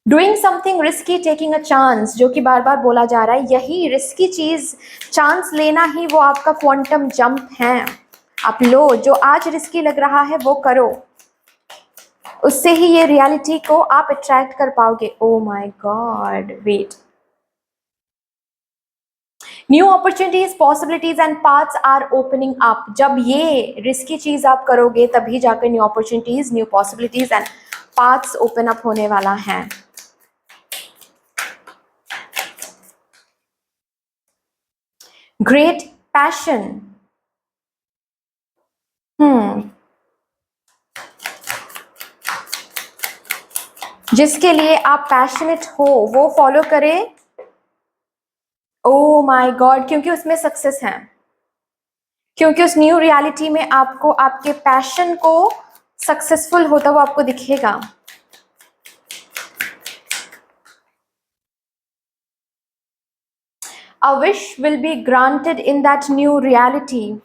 Doing something risky, taking a chance, जो कि बार बार बोला जा रहा है, यही रिस्की चीज, चांस लेना ही वो आपका क्वांटम जंप है। आप लो, जो आज रिस्की लग रहा है वो करो, उससे ही ये रियलिटी को आप अट्रैक्ट कर पाओगे। Oh my god, wait, new opportunities, possibilities and paths are opening up. जब ये रिस्की चीज आप करोगे, तभी जाकर new opportunities, new possibilities and paths open up होने वाला है। ग्रेट पैशन, जिसके लिए आप पैशनेट हो वो फॉलो करें। ओ माय गॉड, क्योंकि उसमें सक्सेस है, क्योंकि उस न्यू रियलिटी में आपको आपके पैशन को सक्सेसफुल होता हुआ आपको दिखेगा। A wish will be granted in that new reality.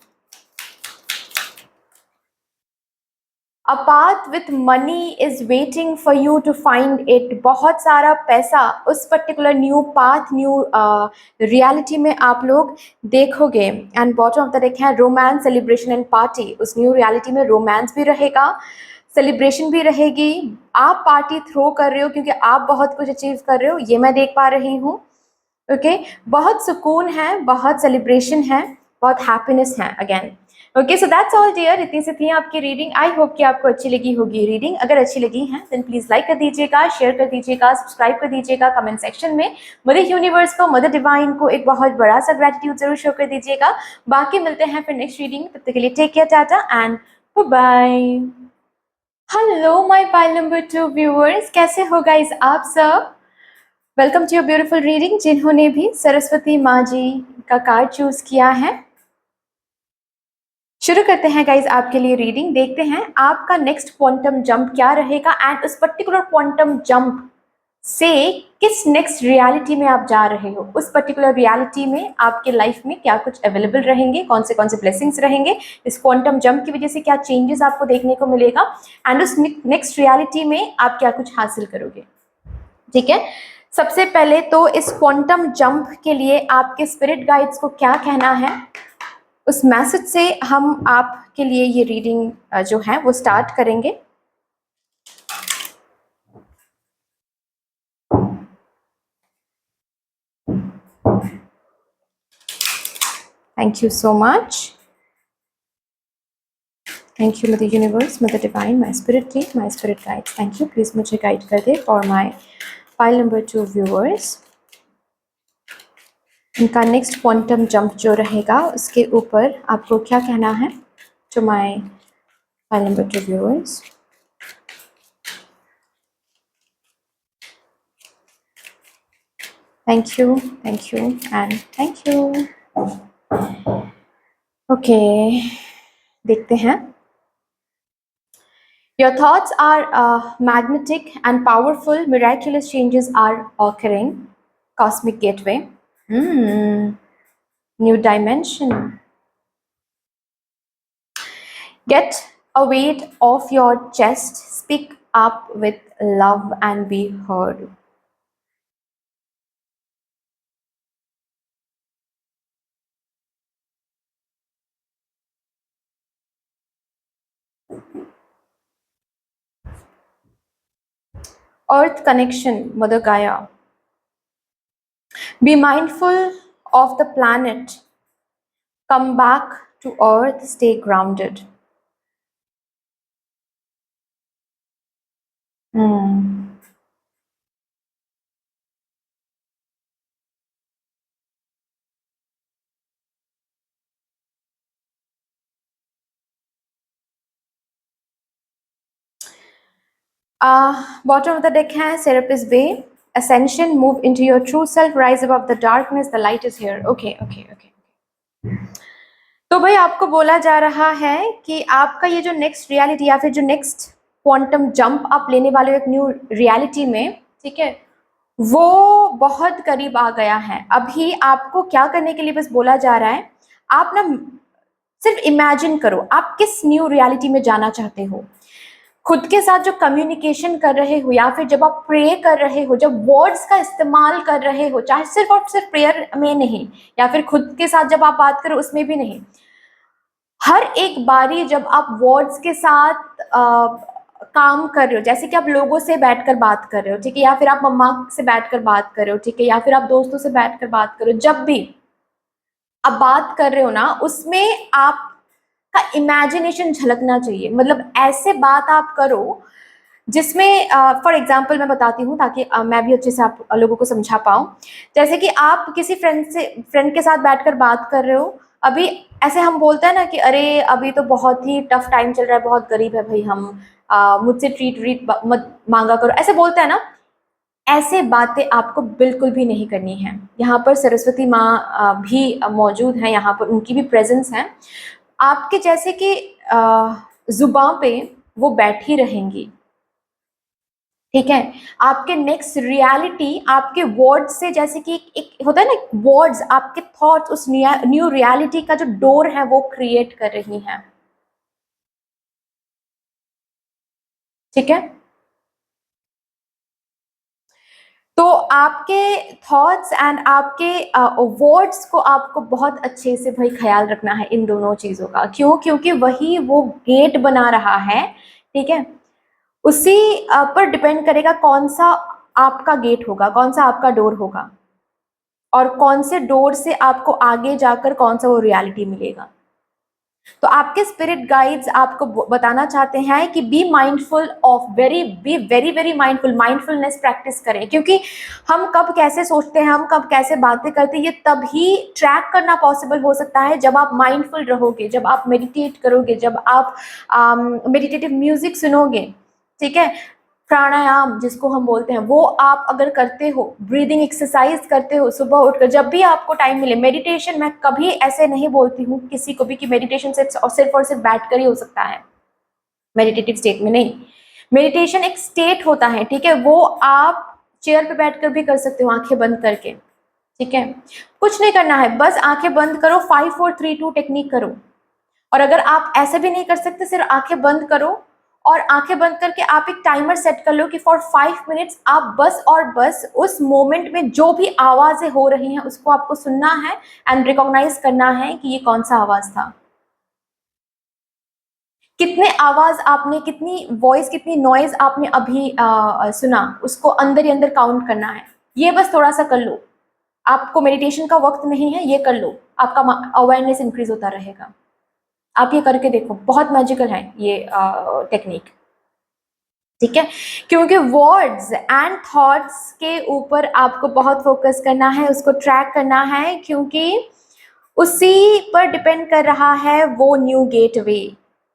A path with money is waiting for you to find it. बहुत सारा पैसा उस particular new path, new reality में आप लोग देखोगे। And bottom of the deck है रोमांस, सेलिब्रेशन एंड पार्टी। उस न्यू रियलिटी में रोमांस भी रहेगा, सेलिब्रेशन भी रहेगी, आप पार्टी थ्रो कर रहे हो क्योंकि आप बहुत कुछ अचीव कर रहे हो, ये मैं देख पा रही हूँ। ओके, बहुत सुकून है, बहुत सेलिब्रेशन है, बहुत हैप्पीनेस है again. Okay, so that's all dear, इतनी सी थी आपकी रीडिंग। आई होप कि आपको अच्छी लगी होगी रीडिंग। अगर अच्छी लगी है देन प्लीज लाइक कर दीजिएगा, शेयर कर दीजिएगा, सब्सक्राइब कर दीजिएगा, कमेंट सेक्शन में मदर यूनिवर्स को, मदर डिवाइन को एक बहुत बड़ा सा ग्रेटिट्यूड जरूर शो कर दीजिएगा। बाकी मिलते हैं फिर नेक्स्ट रीडिंग, तब तक के लिए take care, tata and bye. Hello my pile number 2 viewers, कैसे हो गाइस आप सब? Welcome to your beautiful reading. जिन्होंने भी सरस्वती माँ जी का कार्ड चूज किया है, शुरू करते हैं गाइज आपके लिए रीडिंग। देखते हैं आपका नेक्स्ट क्वांटम जंप क्या रहेगा एंड उस पर्टिकुलर क्वांटम जंप से किस नेक्स्ट रियलिटी में आप जा रहे हो, उस पर्टिकुलर रियलिटी में आपके लाइफ में क्या कुछ अवेलेबल रहेंगे, कौन से ब्लेसिंग्स रहेंगे, इस क्वांटम जंप की वजह से क्या चेंजेस आपको देखने को मिलेगा एंड उस नेक्स्ट रियलिटी में आप क्या कुछ हासिल करोगे। ठीक है, सबसे पहले तो इस क्वांटम जंप के लिए आपके स्पिरिट गाइड्स को क्या कहना है, उस मैसेज से हम आपके लिए ये रीडिंग जो है वो स्टार्ट करेंगे। Thank you so much, thank you mother universe, mother divine, my spirit team, my spirit guides, thank you. Please मुझे गाइड कर दे for my pile number 2 viewers. इनका नेक्स्ट क्वांटम जंप जो रहेगा उसके ऊपर आपको क्या कहना है to my pile number 2 viewers. Thank you and thank you. Okay, देखते हैं। Your thoughts are magnetic and powerful. Miraculous changes are occurring. Cosmic gateway. New dimension. Get a weight off your chest. Speak up with love and be heard. Earth connection, Mother Gaia. Be mindful of the planet. Come back to Earth. Stay grounded. Bottom of the deck है Serapis Bay. Ascension, move into your true self, rise above the darkness, the light is here. Okay. तो भाई आपको बोला जा रहा है कि आपका ये जो नेक्स्ट रियलिटी या फिर जो नेक्स्ट क्वांटम जंप आप लेने वाले हो एक न्यू रियलिटी में, ठीक है, वो बहुत करीब आ गया है। अभी आपको क्या करने के लिए बस बोला जा रहा है, आप ना सिर्फ इमेजिन करो आप किस न्यू रियलिटी में जाना चाहते हो। खुद के साथ जो कम्युनिकेशन कर रहे हो या फिर जब आप प्रे कर रहे हो, जब वर्ड्स का इस्तेमाल कर रहे हो, चाहे सिर्फ और सिर्फ प्रेयर में नहीं या फिर खुद के साथ जब आप बात करो उसमें भी नहीं, हर एक बारी जब आप वर्ड्स के साथ काम कर रहे हो, जैसे कि आप लोगों से बैठकर बात कर रहे हो, ठीक है, या फिर आप मम्मा से बैठकर बात कर रहे हो, ठीक है, या फिर आप दोस्तों से बैठकर बात कर रहे हो, जब भी आप बात कर रहे हो ना उसमें आप का इमेजिनेशन झलकना चाहिए। मतलब ऐसे बात आप करो जिसमें फॉर एग्जांपल मैं बताती हूँ ताकि मैं भी अच्छे से आप लोगों को समझा पाऊँ। जैसे कि आप किसी फ्रेंड के साथ बैठकर बात कर रहे हो, अभी ऐसे हम बोलते हैं ना कि अरे अभी तो बहुत ही टफ टाइम चल रहा है, बहुत गरीब है भाई हम, मुझसे ट्रीट मत मांगा करो, ऐसे बोलते हैं ना। ऐसे बातें आपको बिल्कुल भी नहीं करनी है। यहाँ पर सरस्वती माँ भी मौजूद हैं, यहाँ पर उनकी भी प्रेजेंस है। आपके जैसे कि जुबान पे वो बैठी रहेंगी, ठीक है। आपके नेक्स्ट रियलिटी आपके वर्ड्स से, जैसे कि एक होता है ना वर्ड्स, आपके थॉट्स उस न्यू रियलिटी का जो डोर है वो क्रिएट कर रही हैं, ठीक है। तो आपके थॉट्स एंड आपके वर्ड्स को आपको बहुत अच्छे से भाई ख्याल रखना है इन दोनों चीज़ों का। क्यों? क्योंकि वही वो गेट बना रहा है, ठीक है। उसी पर डिपेंड करेगा कौन सा आपका गेट होगा, कौन सा आपका डोर होगा, और कौन से डोर से आपको आगे जाकर कौन सा वो रियलिटी मिलेगा। तो आपके स्पिरिट गाइड्स आपको बताना चाहते हैं कि be mindful of be very very mindful, mindfulness practice करें, क्योंकि हम कब कैसे सोचते हैं, हम कब कैसे बातें करते हैं, ये तभी ट्रैक करना पॉसिबल हो सकता है जब आप माइंडफुल रहोगे, जब आप मेडिटेट करोगे, जब आप मेडिटेटिव म्यूजिक सुनोगे, ठीक है। प्राणायाम जिसको हम बोलते हैं वो आप अगर करते हो, ब्रीदिंग एक्सरसाइज करते हो सुबह उठकर, जब भी आपको टाइम मिले। मेडिटेशन मैं कभी ऐसे नहीं बोलती हूँ किसी को भी कि मेडिटेशन सिर्फ और सिर्फ बैठ कर ही हो सकता है, मेडिटेटिव स्टेट में नहीं। मेडिटेशन एक स्टेट होता है, ठीक है, वो आप चेयर पे बैठकर भी कर सकते हो आंखें बंद करके, ठीक है। कुछ नहीं करना है, बस आंखें बंद करो, 5 4 3 2 टेक्निक करो। और अगर आप ऐसे भी नहीं कर सकते, सिर्फ आंखें बंद करो और आंखें बंद करके आप एक टाइमर सेट कर लो कि फॉर 5 मिनट्स आप बस और बस उस मोमेंट में जो भी आवाजें हो रही हैं उसको आपको सुनना है एंड रिकॉग्नाइज करना है कि ये कौन सा आवाज था, कितने आवाज आपने, कितनी वॉइस, कितनी नॉइज आपने अभी सुना, उसको अंदर ही अंदर काउंट करना है। ये बस थोड़ा सा कर लो, आपको मेडिटेशन का वक्त नहीं है, ये कर लो, आपका अवेयरनेस इंक्रीज होता रहेगा। आप ये करके देखो, बहुत मैजिकल है ये टेक्निक, ठीक है। क्योंकि वर्ड्स एंड थॉट्स के ऊपर आपको बहुत फोकस करना है, उसको ट्रैक करना है, क्योंकि उसी पर डिपेंड कर रहा है वो न्यू गेटवे,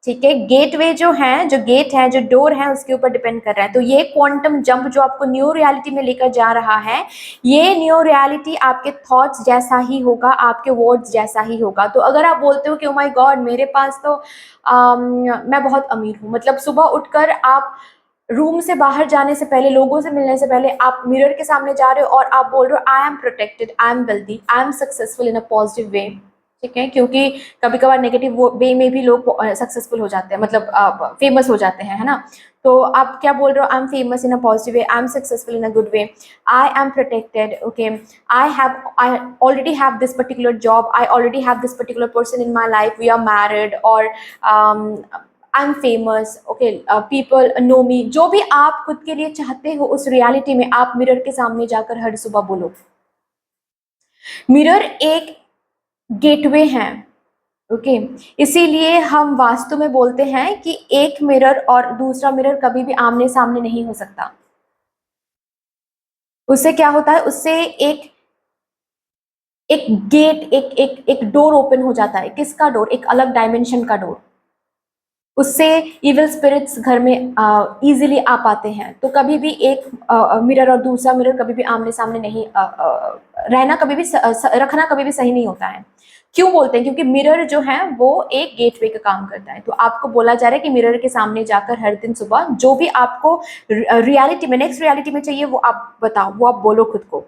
ठीक है। गेटवे जो है, जो गेट है, जो डोर है, उसके ऊपर डिपेंड कर रहा है। तो ये क्वांटम जंप जो आपको न्यू रियलिटी में लेकर जा रहा है, ये न्यू रियलिटी आपके थॉट्स जैसा ही होगा, आपके वर्ड्स जैसा ही होगा। तो अगर आप बोलते हो कि ओ माय गॉड मेरे पास तो मैं बहुत अमीर हूँ, मतलब सुबह उठकर आप रूम से बाहर जाने से पहले, लोगों से मिलने से पहले आप मिरर के सामने जा रहे हो और आप बोल रहे हो I am protected, I am wealthy, I am successful in a positive वे, ठीक है। क्योंकि कभी कभार नेगेटिव वे में भी लोग सक्सेसफुल हो जाते हैं, मतलब फेमस हो जाते हैं, है ना। तो आप क्या बोल रहे हो, I am famous in a positive way, I am successful in a good way, I am protected, okay, I already have this particular job, I already have this particular person in my life, we are married, और I am famous, okay, people know me. जो भी आप खुद के लिए चाहते हो उस रियलिटी में आप मिरर के सामने जाकर हर सुबह बोलो। मिरर एक गेटवे है, ओके। इसीलिए हम वास्तु में बोलते हैं कि एक मिरर और दूसरा मिरर कभी भी आमने सामने नहीं हो सकता। उससे क्या होता है, उससे एक एक गेट, एक एक एक डोर ओपन हो जाता है। किसका डोर? एक अलग डायमेंशन का डोर। उससे इविल स्पिरिट्स घर में इजीली आ पाते हैं। तो कभी भी एक मिरर और दूसरा मिरर कभी भी आमने सामने नहीं रहना, कभी भी रखना कभी भी सही नहीं होता है। क्यों बोलते हैं? क्योंकि मिरर जो है वो एक गेटवे का काम करता है। तो आपको बोला जा रहा है कि मिरर के सामने जाकर हर दिन सुबह जो भी आपको रियलिटी में, नेक्स्ट रियलिटी में चाहिए वो आप बताओ, वो आप बोलो खुद को,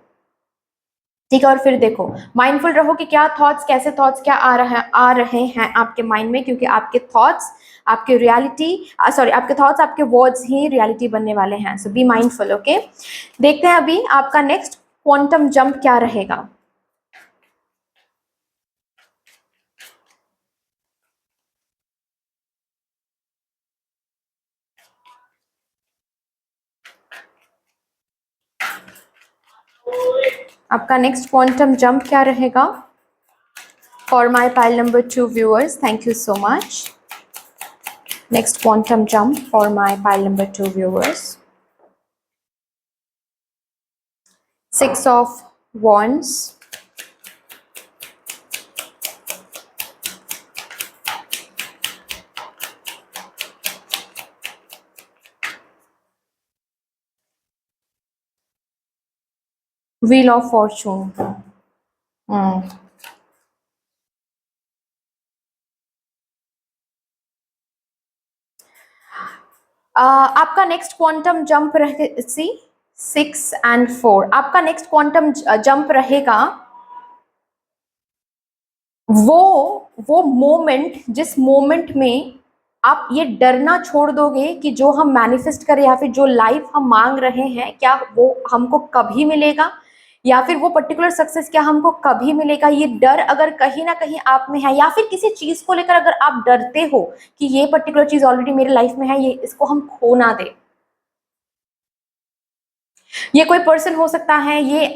ठीक है। और फिर देखो, माइंडफुल रहो कि क्या थॉट्स, कैसे थॉट्स क्या आ रहे हैं आपके माइंड में, क्योंकि आपके थॉट्स आपके रियलिटी, सॉरी, आपके थॉट्स आपके वर्ड्स ही रियलिटी बनने वाले हैं। सो बी माइंडफुल, ओके। देखते हैं अभी आपका नेक्स्ट क्वांटम जंप क्या रहेगा। आपका नेक्स्ट क्वांटम जंप क्या रहेगा for my pile number 2 viewers? Thank you so much. Next quantum jump for my pile number 2 viewers, 6 of wands, wheel of fortune। आपका नेक्स्ट क्वांटम जंप रहे, सी 6 and 4, आपका next quantum jump रहेगा वो moment, जिस moment में आप ये डरना छोड़ दोगे कि जो हम मैनिफेस्ट करें या फिर जो लाइफ हम मांग रहे हैं क्या वो हमको कभी मिलेगा, या फिर वो पर्टिकुलर सक्सेस क्या हमको कभी मिलेगा। ये डर अगर कहीं ना कहीं आप में है, या फिर किसी चीज को लेकर अगर आप डरते हो कि ये पर्टिकुलर चीज ऑलरेडी मेरी लाइफ में है, ये इसको हम खो ना दे, ये कोई पर्सन हो सकता है, ये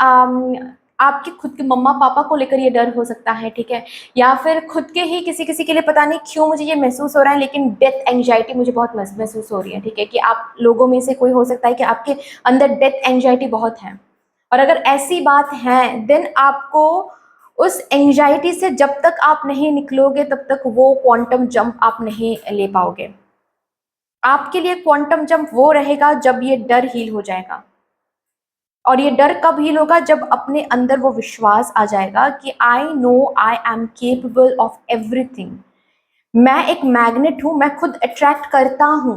आपके खुद के मम्मा पापा को लेकर ये डर हो सकता है, ठीक है, या फिर खुद के ही किसी किसी के लिए पता नहीं क्यों मुझे ये महसूस हो रहा है, लेकिन डेथ एंजाइटी मुझे बहुत महसूस हो रही है, ठीक है, कि आप लोगों में से कोई हो सकता है कि आपके अंदर डेथ एंजाइटी बहुत है। और अगर ऐसी बात है देन आपको उस एंजाइटी से जब तक आप नहीं निकलोगे तब तक वो क्वांटम जंप आप नहीं ले पाओगे। आपके लिए क्वांटम जंप वो रहेगा जब ये डर हील हो जाएगा। और ये डर कब हील होगा? जब अपने अंदर वो विश्वास आ जाएगा कि I know I am capable of everything. मैं एक मैग्नेट हूं, मैं खुद अट्रैक्ट करता हूं।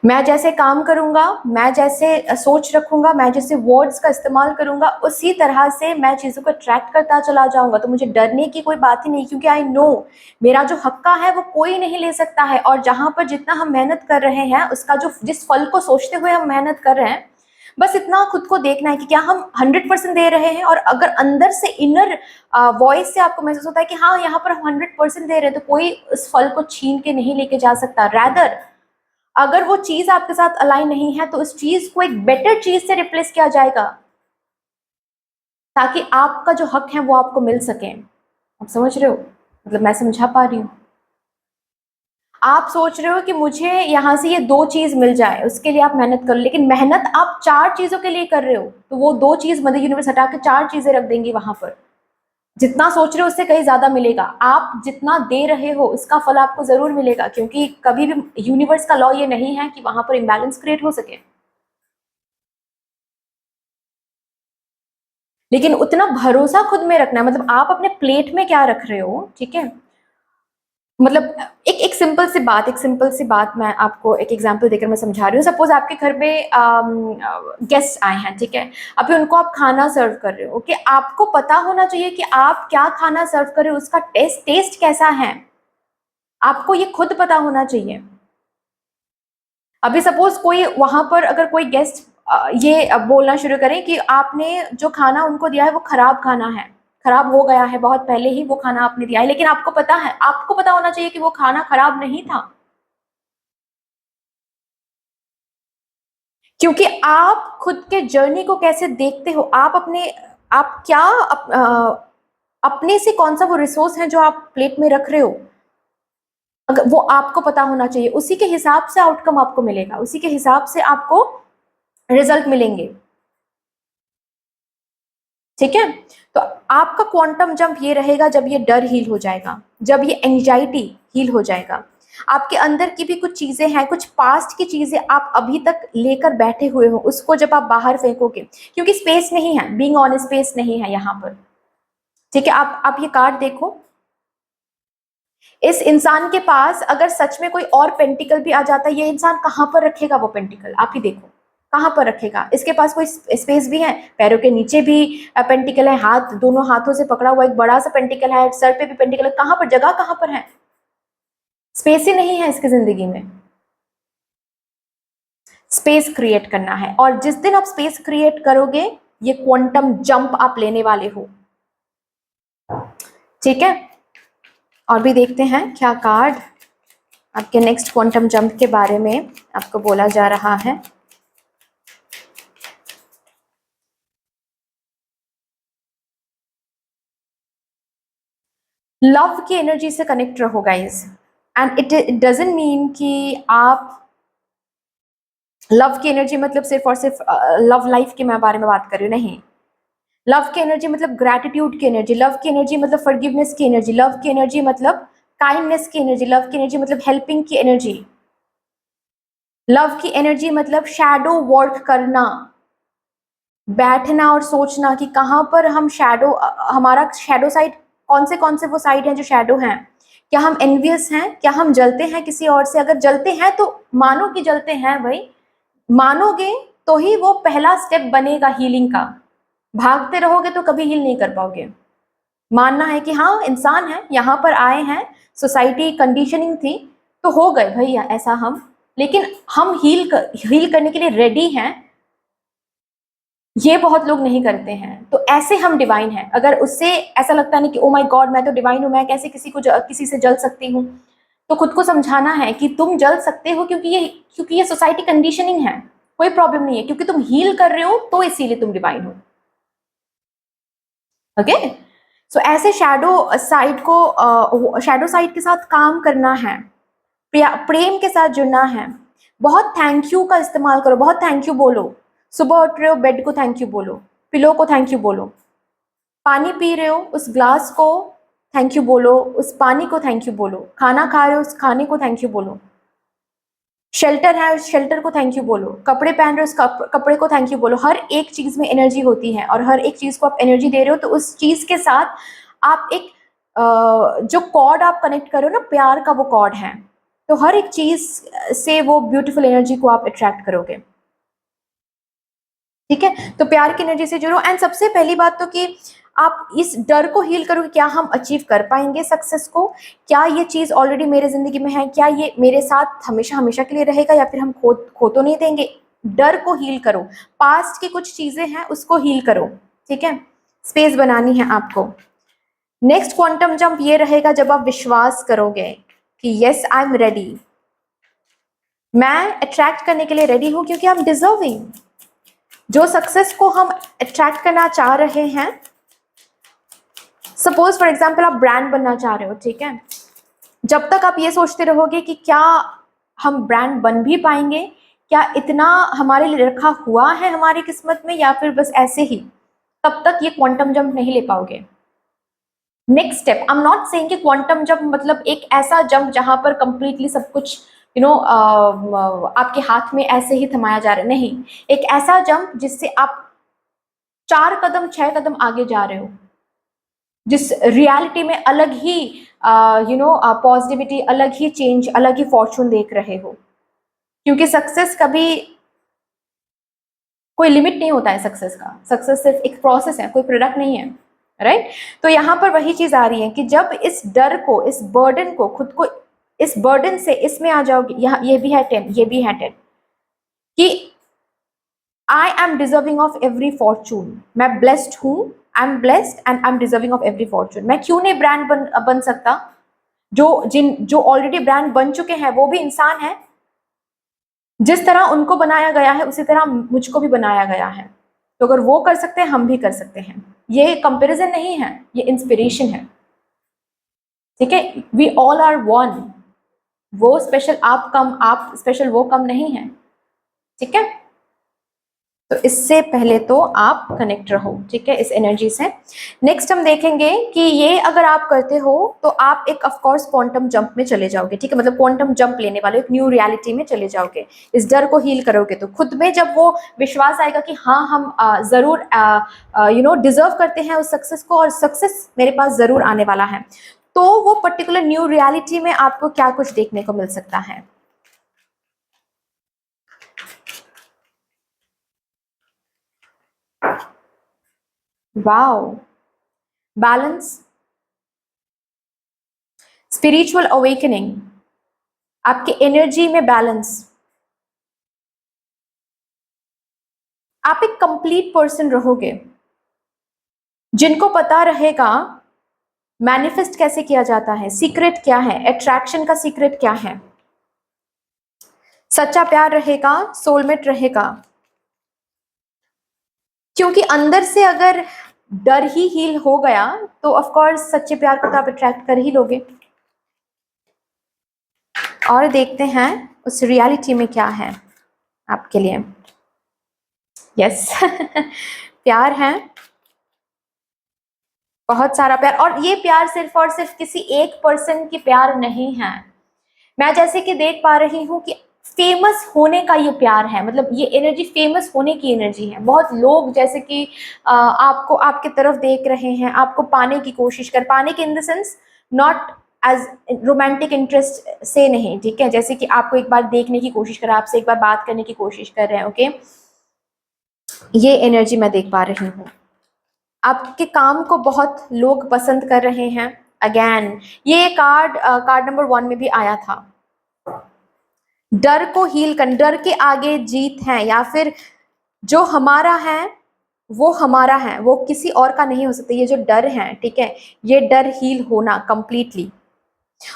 मैं जैसे काम करूंगा, मैं जैसे सोच रखूंगा, मैं जैसे वर्ड्स का इस्तेमाल करूंगा, उसी तरह से मैं चीजों को अट्रैक्ट करता चला जाऊंगा। तो मुझे डरने की कोई बात ही नहीं, क्योंकि आई नो मेरा जो हक्का है वो कोई नहीं ले सकता है। और जहां पर जितना हम मेहनत कर रहे हैं, उसका जो जिस फल को सोचते हुए हम मेहनत कर रहे हैं, बस इतना खुद को देखना है कि क्या हम 100% दे रहे हैं। और अगर अंदर से इनर वॉइस से आपको महसूस होता है कि हाँ यहाँ पर हम 100% दे रहे हैं, तो कोई उस फल को छीन के नहीं लेके जा सकता। रैदर अगर वो चीज आपके साथ अलाइन नहीं है तो उस चीज को एक बेटर चीज से रिप्लेस किया जाएगा, ताकि आपका जो हक है वो आपको मिल सके। आप समझ रहे हो? मतलब मैं समझा पा रही हूँ? आप सोच रहे हो कि मुझे यहाँ से ये 2 चीज मिल जाए, उसके लिए आप मेहनत करो, लेकिन मेहनत आप 4 चीजों के लिए कर रहे हो, तो वो 2 चीज मदर यूनिवर्स हटा के 4 चीजें रख देंगी वहां पर। जितना सोच रहे हो उससे कहीं ज्यादा मिलेगा। आप जितना दे रहे हो उसका फल आपको जरूर मिलेगा, क्योंकि कभी भी यूनिवर्स का लॉ ये नहीं है कि वहां पर इम्बैलेंस क्रिएट हो सके। लेकिन उतना भरोसा खुद में रखना है। मतलब आप अपने प्लेट में क्या रख रहे हो, ठीक है। मतलब एक सिंपल सी बात मैं आपको एक एग्जांपल देकर मैं समझा रही हूँ। सपोज आपके घर में गेस्ट आए हैं, ठीक है, अभी उनको आप खाना सर्व कर रहे हो, ओके। आपको पता होना चाहिए कि आप क्या खाना सर्व कर रहे हो, उसका टेस्ट कैसा है, आपको ये खुद पता होना चाहिए। अभी सपोज कोई वहां पर अगर कोई गेस्ट ये बोलना शुरू करें कि आपने जो खाना उनको दिया है वो खराब खाना है, खराब हो गया है, बहुत पहले ही वो खाना आपने दिया है, लेकिन आपको पता है, आपको पता होना चाहिए कि वो खाना खराब नहीं था, क्योंकि आप खुद के जर्नी को कैसे देखते हो, आप अपने आप क्या अपने से कौन सा वो रिसोर्स है जो आप प्लेट में रख रहे हो, अगर वो आपको पता होना चाहिए। उसी के हिसाब से आउटकम आपको मिलेगा, उसी के हिसाब से आपको रिजल्ट मिलेंगे, ठीक है। तो आपका क्वांटम जंप ये रहेगा जब ये डर हील हो जाएगा, जब ये एंजाइटी हील हो जाएगा। आपके अंदर की भी कुछ चीजें हैं, कुछ पास्ट की चीजें आप अभी तक लेकर बैठे हुए हो, उसको जब आप बाहर फेंकोगे, क्योंकि स्पेस नहीं है, बीइंग ऑन स्पेस नहीं है यहाँ पर, ठीक है। आप ये कार्ड देखो, इस इंसान के पास अगर सच में कोई और पेंटिकल भी आ जाता है, ये इंसान कहाँ पर रखेगा वो पेंटिकल, आप ही देखो कहाँ पर रखेगा। इसके पास कोई स्पेस भी है, पैरों के नीचे भी पेंटिकल है, हाथ दोनों हाथों से पकड़ा हुआ एक बड़ा सा पेंटिकल है, सर पे भी पेंटिकल है, कहाँ पर जगह कहाँ पर है? स्पेस ही नहीं है इसकी जिंदगी में। स्पेस क्रिएट करना है, और जिस दिन आप स्पेस क्रिएट करोगे ये क्वांटम जंप आप लेने वाले हो, ठीक है। और भी देखते हैं क्या कार्ड आपके नेक्स्ट क्वांटम जंप के बारे में आपको बोला जा रहा है। लव की एनर्जी से कनेक्ट रहो guys, and it doesn't mean कि आप लव की एनर्जी मतलब सिर्फ और सिर्फ लव लाइफ के मैं बारे में बात कर रही हूँ, नहीं। लव की एनर्जी मतलब ग्रैटिट्यूड की एनर्जी, लव की एनर्जी मतलब फॉरगिवनेस की एनर्जी, लव की एनर्जी मतलब काइंडनेस की एनर्जी, लव की एनर्जी मतलब हेल्पिंग की एनर्जी, लव की एनर्जी मतलब शैडो वर्क करना, बैठना और सोचना कि कहाँ पर हम शैडो, हमारा शैडो साइड कौन से वो साइड हैं जो शैडो हैं। क्या हम एनवियस हैं, क्या हम जलते हैं किसी और से? अगर जलते हैं तो मानो कि जलते हैं भाई, मानोगे तो ही वो पहला स्टेप बनेगा हीलिंग का। भागते रहोगे तो कभी हील नहीं कर पाओगे। मानना है कि हाँ इंसान है, यहाँ पर आए हैं, सोसाइटी कंडीशनिंग थी तो हो गए भैया ऐसा हम, लेकिन हम हील करने के लिए रेडी हैं, ये बहुत लोग नहीं करते हैं। तो ऐसे हम डिवाइन हैं। अगर उससे ऐसा लगता नहीं कि ओ माय गॉड मैं तो डिवाइन हूँ, मैं कैसे किसी से जल सकती हूँ, तो खुद को समझाना है कि तुम जल सकते हो, क्योंकि ये सोसाइटी कंडीशनिंग है। कोई प्रॉब्लम नहीं है, क्योंकि तुम हील कर रहे हो तो इसीलिए तुम डिवाइन हो। ओके, सो ऐसे शैडो साइड के साथ काम करना है, प्रेम के साथ जुड़ना है। बहुत थैंक यू का इस्तेमाल करो, बहुत थैंक यू बोलो। सुबह उठ रहे हो, बेड को थैंक यू बोलो, पिलो को थैंक यू बोलो, पानी पी रहे हो उस ग्लास को थैंक यू बोलो, उस पानी को थैंक यू बोलो, खाना खा रहे हो उस खाने को थैंक यू बोलो, शेल्टर है उस शेल्टर को थैंक यू बोलो, कपड़े पहन रहे हो उस कपड़े को थैंक यू बोलो। हर एक चीज में एनर्जी होती है, और हर एक चीज को आप एनर्जी दे रहे हो, तो उस चीज के साथ आप एक जो कॉर्ड आप कनेक्ट करो ना, प्यार का वो कॉर्ड है, तो हर एक चीज से वो ब्यूटीफुल एनर्जी को आप अट्रैक्ट करोगे। ठीक है, तो प्यार की एनर्जी से जुड़ो। एंड सबसे पहली बात तो कि आप इस डर को हील करोगे, क्या हम अचीव कर पाएंगे सक्सेस को, क्या ये चीज ऑलरेडी मेरे जिंदगी में है, क्या ये मेरे साथ हमेशा हमेशा के लिए रहेगा, या फिर हम खो तो नहीं देंगे। डर को हील करो, पास्ट की कुछ चीजें हैं उसको हील करो। ठीक है, स्पेस बनानी है आपको। नेक्स्ट क्वांटम जंप ये रहेगा जब आप विश्वास करोगे कि यस आई एम रेडी, मैं अट्रैक्ट करने के लिए रेडी हूं, क्योंकि आई एम डिजर्विंग। जो सक्सेस को हम अट्रैक्ट करना चाह रहे हैं, सपोज फॉर एग्जाम्पल आप ब्रांड बनना चाह रहे हो, ठीक है, जब तक आप ये सोचते रहोगे कि क्या हम ब्रांड बन भी पाएंगे, क्या इतना हमारे लिए रखा हुआ है हमारी किस्मत में, या फिर बस ऐसे ही, तब तक ये क्वांटम जंप नहीं ले पाओगे। Next step, I am not saying कि क्वांटम जंप मतलब एक ऐसा जंप जहां पर कंप्लीटली सब कुछ आपके हाथ में ऐसे ही थमाया जा रहा है, नहीं। एक ऐसा जंप जिससे आप 4 कदम 6 कदम आगे जा रहे हो, जिस रियलिटी में अलग ही पॉजिटिविटी, अलग ही चेंज, अलग ही फॉर्चून देख रहे हो। क्योंकि सक्सेस कभी कोई लिमिट नहीं होता है सक्सेस का, सक्सेस सिर्फ एक प्रोसेस है, कोई प्रोडक्ट नहीं है, राइट। तो यहाँ पर वही चीज आ रही है कि जब इस डर को, इस बर्डन को, खुद को इस बर्डन से इसमें आ जाओगे, यहाँ ये भी है 10, ये भी है 10, कि I am deserving of every Fortune, मैं ब्लेस्ड हूं, I am blessed and I am deserving of every Fortune. मैं क्यों नहीं ब्रांड बन सकता? जो ऑलरेडी ब्रांड बन चुके हैं वो भी इंसान है, जिस तरह उनको बनाया गया है उसी तरह मुझको भी बनाया गया है। तो अगर वो कर सकते हैं हम भी कर सकते हैं। ये कंपैरिजन नहीं है, ये इंस्पिरेशन है। ठीक है, वी ऑल आर वन, वो स्पेशल आप कम, आप स्पेशल वो कम नहीं है। ठीक है, तो इससे पहले तो आप कनेक्ट रहो, ठीक है, इस एनर्जी से। नेक्स्ट हम देखेंगे कि ये अगर आप करते हो तो आप एक ऑफ कोर्स क्वांटम जंप में चले जाओगे। ठीक है, मतलब क्वांटम जंप लेने वाले एक न्यू रियलिटी में चले जाओगे। इस डर को हील करोगे तो खुद में जब वो विश्वास आएगा कि हाँ हम जरूर डिजर्व करते हैं उस सक्सेस को, और सक्सेस मेरे पास जरूर आने वाला है, तो वो पर्टिकुलर न्यू रियलिटी में आपको क्या कुछ देखने को मिल सकता है। वाओ, बैलेंस, स्पिरिचुअल अवेकनिंग, आपके एनर्जी में बैलेंस, आप एक कंप्लीट पर्सन रहोगे। जिनको पता रहेगा मैनिफेस्ट कैसे किया जाता है, सीक्रेट क्या है, अट्रैक्शन का सीक्रेट क्या है, सच्चा प्यार रहेगा, सोलमेट रहेगा। क्योंकि अंदर से अगर डर ही हील हो गया तो ऑफ कोर्स सच्चे प्यार को तो आप अट्रैक्ट कर ही लोगे। और देखते हैं उस रियलिटी में क्या है आपके लिए। यस प्यार है, बहुत सारा प्यार। और ये प्यार सिर्फ और सिर्फ किसी एक पर्सन की प्यार नहीं है। मैं जैसे कि देख पा रही हूँ कि फेमस होने का ये प्यार है, मतलब ये एनर्जी फेमस होने की एनर्जी है। बहुत लोग जैसे कि आपको, आपके तरफ देख रहे हैं, आपको पाने की कोशिश कर, पाने की in the sense not as romantic interest से नहीं, ठीक है, जैसे कि आपको एक बार देखने की कोशिश कर, आपसे एक बार बात करने की कोशिश कर रहे हैं। ओके, ये एनर्जी मैं देख पा रही हूँ। आपके काम को बहुत लोग पसंद कर रहे हैं। अगेन ये कार्ड नंबर 1 में भी आया था। डर को हील कर, डर के आगे जीत है, या फिर जो हमारा है वो हमारा है, वो किसी और का नहीं हो सकता। ये जो डर है, ठीक है, ये डर हील होना कंप्लीटली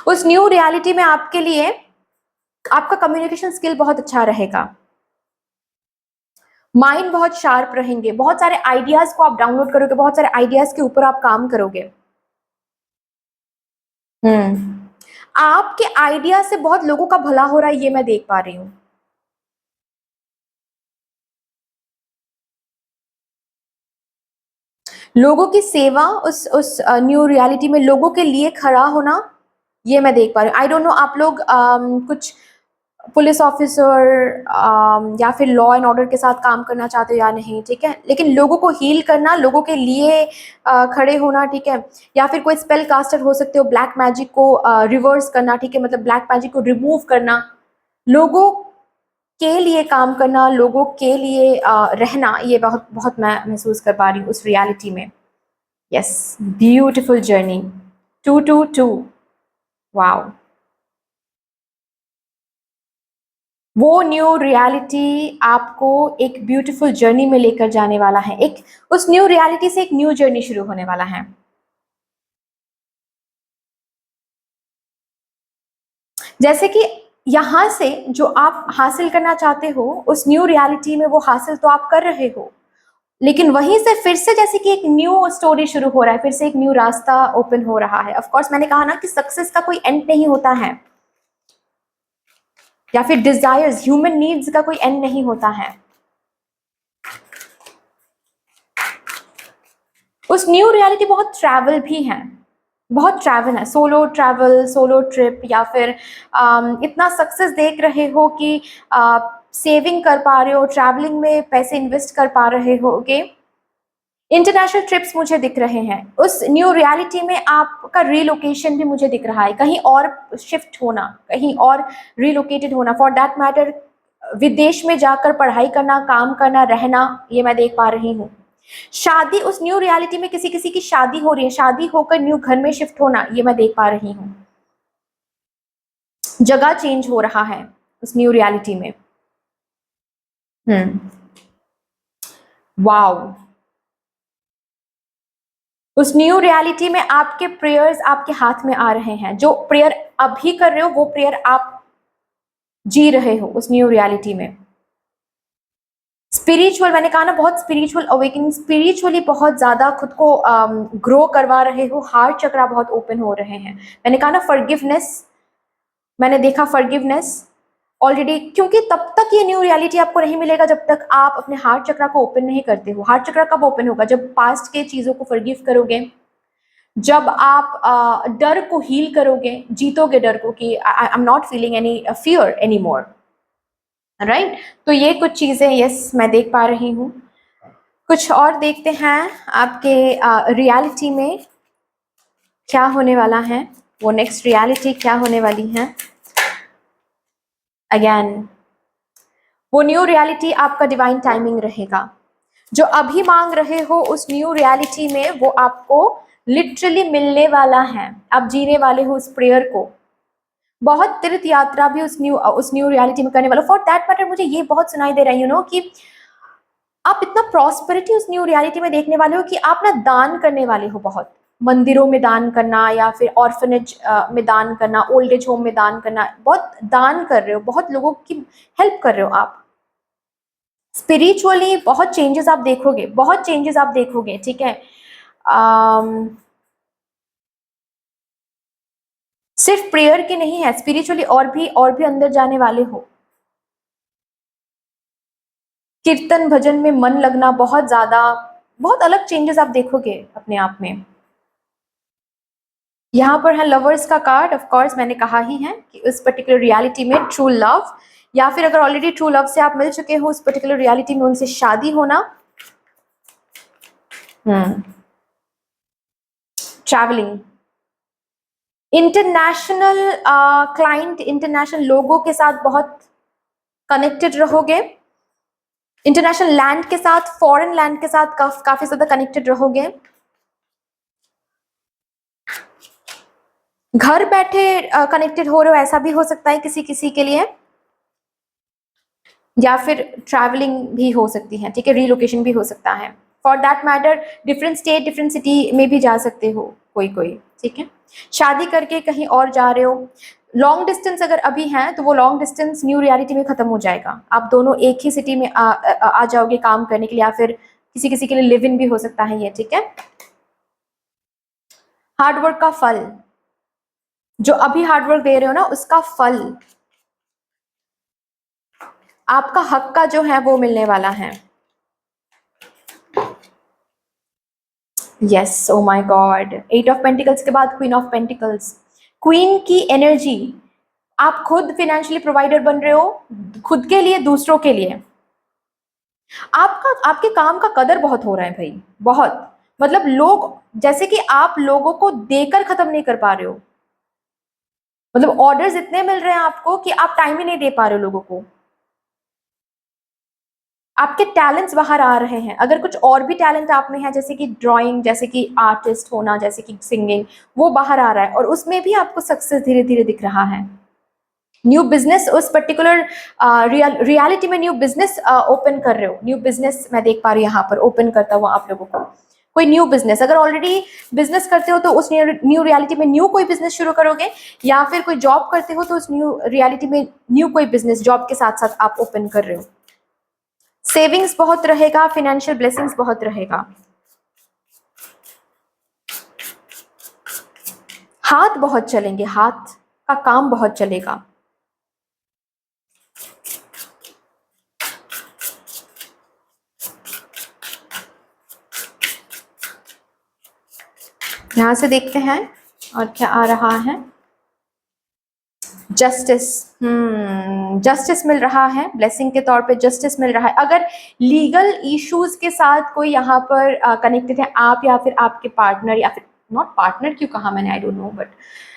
उस न्यू रियलिटी में आपके लिए, आपका कम्युनिकेशन स्किल बहुत अच्छा रहेगा। माइंड बहुत शार्प रहेंगे, बहुत सारे आइडियाज को आप डाउनलोड करोगे, बहुत सारे आइडियाज के ऊपर आप काम करोगे। आपके आइडिया से बहुत लोगों का भला हो रहा है, ये मैं देख पा रही हूँ। लोगों की सेवा, उस न्यू रियलिटी में लोगों के लिए खड़ा होना, ये मैं देख पा रही हूँ। आई डोंट नो आप लोग कुछ पुलिस ऑफिसर या फिर लॉ एंड ऑर्डर के साथ काम करना चाहते हो या नहीं, ठीक है, लेकिन लोगों को हील करना, लोगों के लिए खड़े होना, ठीक है, या फिर कोई स्पेल कास्टर हो सकते हो, ब्लैक मैजिक को रिवर्स करना, ठीक है, मतलब ब्लैक मैजिक को रिमूव करना, लोगों के लिए काम करना, लोगों के लिए रहना, ये बहुत बहुत मैं महसूस कर पा रही हूँ उस रियलिटी में। Yes, beautiful journey, 222, wow. वो न्यू रियलिटी आपको एक ब्यूटीफुल जर्नी में लेकर जाने वाला है, एक उस न्यू रियलिटी से एक न्यू जर्नी शुरू होने वाला है। जैसे कि यहाँ से जो आप हासिल करना चाहते हो उस न्यू रियलिटी में, वो हासिल तो आप कर रहे हो, लेकिन वहीं से फिर से जैसे कि एक न्यू स्टोरी शुरू हो रहा है, फिर से एक न्यू रास्ता ओपन हो रहा है। ऑफ कोर्स मैंने कहा ना कि सक्सेस का कोई एंड नहीं होता है, या फिर डिजायर्स, ह्यूमन नीड्स का कोई एंड नहीं होता है। उस न्यू रियलिटी बहुत ट्रैवल भी है, बहुत ट्रैवल है, सोलो ट्रैवल, सोलो ट्रिप, या फिर इतना सक्सेस देख रहे हो कि सेविंग कर पा रहे हो, ट्रैवलिंग में पैसे इन्वेस्ट कर पा रहे हो, ओके। इंटरनेशनल ट्रिप्स मुझे दिख रहे हैं उस न्यू रियलिटी में, आपका रिलोकेशन भी मुझे दिख रहा है, कहीं और शिफ्ट होना, कहीं और रिलोकेटेड होना, फॉर दैट मैटर विदेश में जाकर पढ़ाई करना, काम करना, रहना, ये मैं देख पा रही हूँ। शादी, उस न्यू रियलिटी में किसी किसी की शादी हो रही है, शादी होकर न्यू घर में शिफ्ट होना, ये मैं देख पा रही हूँ। जगह चेंज हो रहा है उस न्यू रियलिटी में। वाओ। उस न्यू रियलिटी में आपके प्रेयर्स आपके हाथ में आ रहे हैं, जो प्रेयर अभी कर रहे हो वो प्रेयर आप जी रहे हो उस न्यू रियलिटी में। स्पिरिचुअल, मैंने कहा ना, बहुत स्पिरिचुअल अवेकनिंग, स्पिरिचुअली बहुत ज्यादा खुद को ग्रो करवा रहे हो, हार्ट चक्रा बहुत ओपन हो रहे हैं। मैंने कहा ना फॉरगिवनेस, मैंने देखा फॉरगिवनेस ऑलरेडी, क्योंकि तब तक ये न्यू रियलिटी आपको नहीं मिलेगा जब तक आप अपने हार्ट चक्रा को ओपन नहीं करते हो। हार्ट चक्रा कब ओपन होगा? जब पास्ट के चीजों को फॉरगिव करोगे, जब आप डर को हील करोगे, जीतोगे डर को कि I am not feeling any fear any more, right. तो ये कुछ चीजें यस मैं देख पा रही हूँ। कुछ और देखते हैं आपके रियलिटी में क्या होने वाला है, वो नेक्स्ट रियलिटी क्या होने वाली है। अगेन वो न्यू रियलिटी आपका डिवाइन टाइमिंग रहेगा। जो अभी मांग रहे हो उस न्यू रियलिटी में, वो आपको लिटरली मिलने वाला है। आप जीने वाले हो उस प्रेयर को। बहुत तीर्थ यात्रा भी उस न्यू रियलिटी में करने वाला। फॉर दैट मैटर मुझे ये बहुत सुनाई दे रहा है, यू नो, कि आप इतना प्रॉस्पेरिटी उस न्यू रियलिटी में देखने वाले हो कि आप ना दान करने वाले हो, बहुत मंदिरों में दान करना, या फिर ऑर्फनेज में दान करना, ओल्ड एज होम में दान करना, बहुत दान कर रहे हो, बहुत लोगों की हेल्प कर रहे हो आप। स्पिरिचुअली बहुत चेंजेस आप देखोगे, बहुत चेंजेस आप देखोगे, ठीक है। सिर्फ प्रेयर के नहीं है, स्पिरिचुअली और भी अंदर जाने वाले हो। कीर्तन भजन में मन लगना, बहुत ज्यादा, बहुत अलग चेंजेस आप देखोगे अपने आप में। यहाँ पर है लवर्स का कार्ड। ऑफ कोर्स मैंने कहा ही है कि उस पर्टिकुलर रियलिटी में ट्रू लव, या फिर अगर ऑलरेडी ट्रू लव से आप मिल चुके हो, उस पर्टिकुलर रियलिटी में उनसे शादी होना। ट्रैवलिंग, इंटरनेशनल क्लाइंट, इंटरनेशनल लोगों के साथ बहुत कनेक्टेड रहोगे। इंटरनेशनल लैंड के साथ, फॉरेन लैंड के साथ काफी ज्यादा कनेक्टेड रहोगे। घर बैठे कनेक्टेड हो रहे हो, ऐसा भी हो सकता है किसी किसी के लिए, या फिर ट्रैवलिंग भी हो सकती है, ठीक है, रीलोकेशन भी हो सकता है। For that matter different state, different city में भी जा सकते हो कोई कोई, ठीक है। शादी करके कहीं और जा रहे हो, लॉन्ग डिस्टेंस अगर अभी है तो वो लॉन्ग डिस्टेंस न्यू रियलिटी में खत्म हो जाएगा। आप दोनों एक ही सिटी में आ जाओगे काम करने के लिए, या फिर किसी किसी के लिए लिव इन भी हो सकता है ये, ठीक है। हार्डवर्क का फल, जो अभी हार्डवर्क दे रहे हो ना उसका फल, आपका हक का जो है वो मिलने वाला है। Yes, O my God, 8 of pentacles के बाद क्वीन ऑफ पेंटिकल्स। क्वीन की एनर्जी, आप खुद फिनेंशियली प्रोवाइडर बन रहे हो, खुद के लिए, दूसरों के लिए। आपके काम का कदर बहुत हो रहा है भाई, बहुत। मतलब लोग, जैसे कि आप लोगों को देकर खत्म नहीं कर पा रहे हो, मतलब ऑर्डर्स इतने मिल रहे हैं आपको कि आप टाइम ही नहीं दे पा रहे हो लोगों को। आपके टैलेंट्स बाहर आ रहे हैं। अगर कुछ और भी टैलेंट आप में है, जैसे कि ड्राइंग, जैसे कि आर्टिस्ट होना, जैसे कि सिंगिंग, वो बाहर आ रहा है और उसमें भी आपको सक्सेस धीरे धीरे दिख रहा है। न्यू बिजनेस, उस पर्टिकुलर रियलिटी में न्यू बिजनेस ओपन कर रहे हो। न्यू बिजनेस मैं देख पा रही हूँ यहाँ पर ओपन करता हुआ आप लोगों को। कोई न्यू बिजनेस, अगर ऑलरेडी बिजनेस करते हो तो उस न्यू रियलिटी में न्यू कोई बिजनेस शुरू करोगे, या फिर कोई जॉब करते हो तो उस न्यू रियलिटी में न्यू कोई बिजनेस जॉब के साथ साथ आप ओपन कर रहे हो। सेविंग्स बहुत रहेगा, फिनेंशियल ब्लेसिंग्स बहुत रहेगा, हाथ बहुत चलेंगे, हाथ का काम बहुत चलेगा। यहां से देखते हैं और क्या आ रहा है। जस्टिस, जस्टिस मिल रहा है, ब्लेसिंग के तौर पे जस्टिस मिल रहा है। अगर लीगल इश्यूज के साथ कोई यहाँ पर कनेक्टेड है, आप या फिर आपके पार्टनर, या फिर नॉट पार्टनर क्यों कहा मैंने, I don't know, but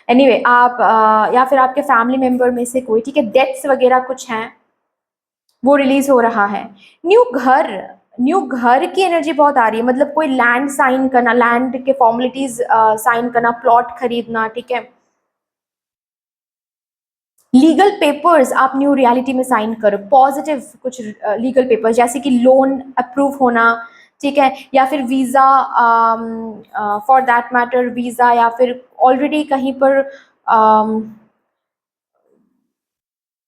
anyway आप या फिर आपके फैमिली मेंबर में से कोई, ठीक है, डेथ्स वगैरह कुछ हैं, वो रिलीज हो रहा है। न्यू घर की एनर्जी बहुत आ रही है, मतलब कोई लैंड साइन करना, लैंड के फॉर्मेलिटीज साइन करना, प्लॉट खरीदना, ठीक है। लीगल पेपर्स आप न्यू रियलिटी में साइन करो, पॉजिटिव कुछ लीगल पेपर्स, जैसे कि लोन अप्रूव होना, ठीक है, या फिर visa, for that matter visa, या फिर ऑलरेडी कहीं पर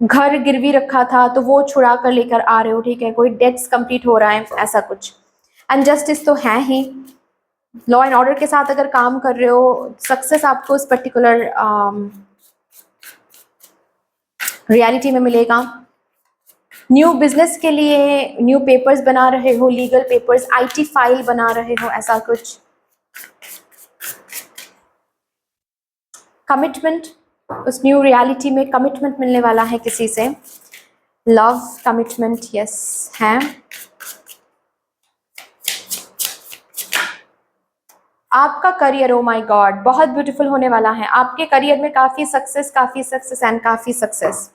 घर गिरवी रखा था तो वो छुड़ा कर लेकर आ रहे हो, ठीक है, कोई डेट्स कंप्लीट हो रहा है, ऐसा कुछ। एंड जस्टिस तो है ही, लॉ एंड ऑर्डर के साथ अगर काम कर रहे हो, सक्सेस आपको उस पर्टिकुलर रियलिटी में मिलेगा। न्यू बिजनेस के लिए न्यू पेपर्स बना रहे हो, लीगल पेपर्स, आईटी फाइल बना रहे हो, ऐसा कुछ। कमिटमेंट, उस न्यू रियलिटी में कमिटमेंट मिलने वाला है किसी से, लव कमिटमेंट, यस है। आपका करियर, ओ माय गॉड, बहुत ब्यूटीफुल होने वाला है। आपके करियर में काफी सक्सेस, काफी सक्सेस एंड काफी सक्सेस।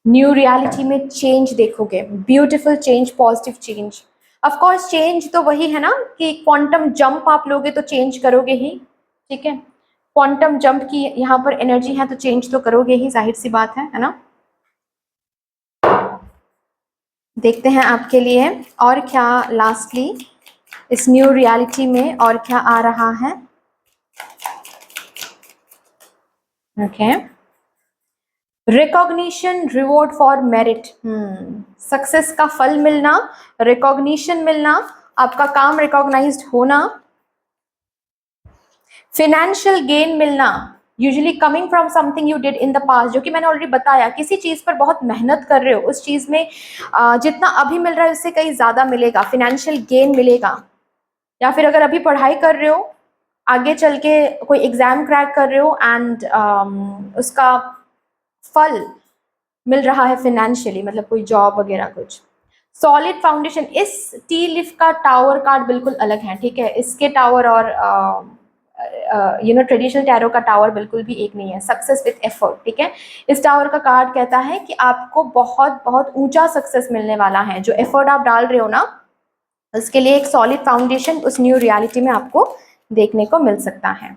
न्यू रियलिटी में चेंज देखोगे, beautiful change, positive change. Of course change तो वही है ना कि क्वांटम जंप आप लोगे तो चेंज करोगे ही, ठीक है। क्वांटम जंप की यहाँ पर एनर्जी है तो चेंज तो करोगे ही, जाहिर सी बात है ना। देखते हैं आपके लिए और क्या लास्टली इस न्यू रियलिटी में और क्या आ रहा है। Okay, recognition, reward for merit, success का फल मिलना, रिकॉग्निशन मिलना, आपका काम रिकॉग्नाइज्ड होना, फाइनेंशियल गेन मिलना, usually coming from something you did in the past, जो कि मैंने ऑलरेडी बताया, किसी चीज पर बहुत मेहनत कर रहे हो, उस चीज में जितना अभी मिल रहा है उससे कहीं ज्यादा मिलेगा, फाइनेंशियल गेन मिलेगा। या फिर अगर अभी पढ़ाई कर रहे हो, आगे चल के कोई एग्जाम क्रैक कर रहे हो एंड उसका फल मिल रहा है फाइनेंशियली, मतलब कोई जॉब वगैरह कुछ। सॉलिड फाउंडेशन, इस टी लिफ का टावर कार्ड बिल्कुल अलग है, ठीक है, इसके टावर और ट्रेडिशनल टैरो का टावर बिल्कुल भी एक नहीं है। सक्सेस विथ एफर्ट, ठीक है, इस टावर का कार्ड कहता है कि आपको बहुत बहुत ऊंचा सक्सेस मिलने वाला है। जो एफर्ट आप डाल रहे हो ना, उसके लिए एक सॉलिड फाउंडेशन उस न्यू रियलिटी में आपको देखने को मिल सकता है।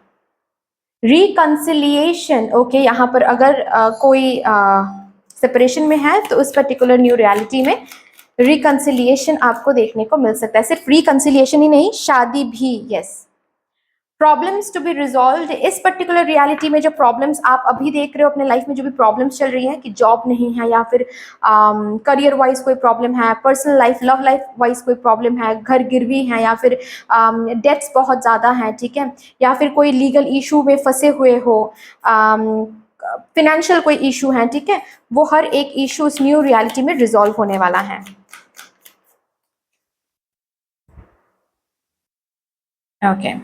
रिकंसिलिएशन, ओके, यहाँ पर अगर कोई सेपरेशन में है तो उस पर्टिकुलर न्यू रियलिटी में रिकंसिलिएशन आपको देखने को मिल सकता है। सिर्फ रिकंसिलिएशन ही नहीं, शादी भी, yes. Problems to be resolve. इस पर्टिकुलर रियलिटी में जो प्रॉब्लम्स आप अभी देख रहे हो अपने लाइफ में, जो भी प्रॉब्लम्स चल रही हैं कि जॉब नहीं है या फिर करियर वाइज कोई प्रॉब्लम है, personal life love life wise कोई प्रॉब्लम है, घर गिरवी है या फिर डेट्स बहुत ज़्यादा हैं, ठीक है, या फिर कोई लीगल इशू में फंसे हुए हो, फिनेंशियल कोई इशू है, ठीक है, वो हर एक इशू इस न्यू रियलिटी में रिजॉल्व होने वाला है। Okay,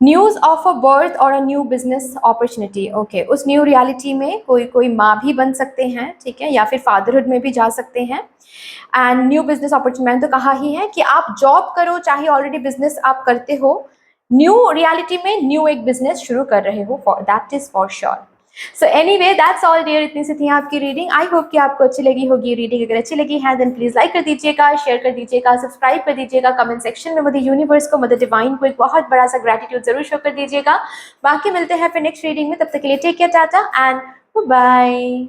news of a birth और a new business opportunity. Okay, उस न्यू रियलिटी में कोई कोई माँ भी बन सकते हैं, ठीक है, या फिर फादरहुड में भी जा सकते हैं। एंड न्यू बिजनेस अपॉर्चुनिटी, मैंने तो कहा ही है कि आप जॉब करो चाहे ऑलरेडी बिजनेस आप करते हो, न्यू रियलिटी में न्यू एक बिजनेस शुरू कर रहे हो, that is for sure. So anyway that's all dear, इतनी सी थी आपकी रीडिंग। आई होप कि आपको अच्छी लगी होगी रीडिंग। अगर अच्छी लगी है देन प्लीज लाइक कर दीजिएगा, शेयर कर दीजिएगा, सब्सक्राइब कर दीजिएगा, कमेंट सेक्शन में मदर यूनिवर्स को, मदर डिवाइन को एक बहुत बड़ा सा ग्रेटिट्यूड जरूर शो कर दीजिएगा। बाकी मिलते हैं फिर नेक्स्ट रीडिंग में, तब तक के लिए take care, tata and bye.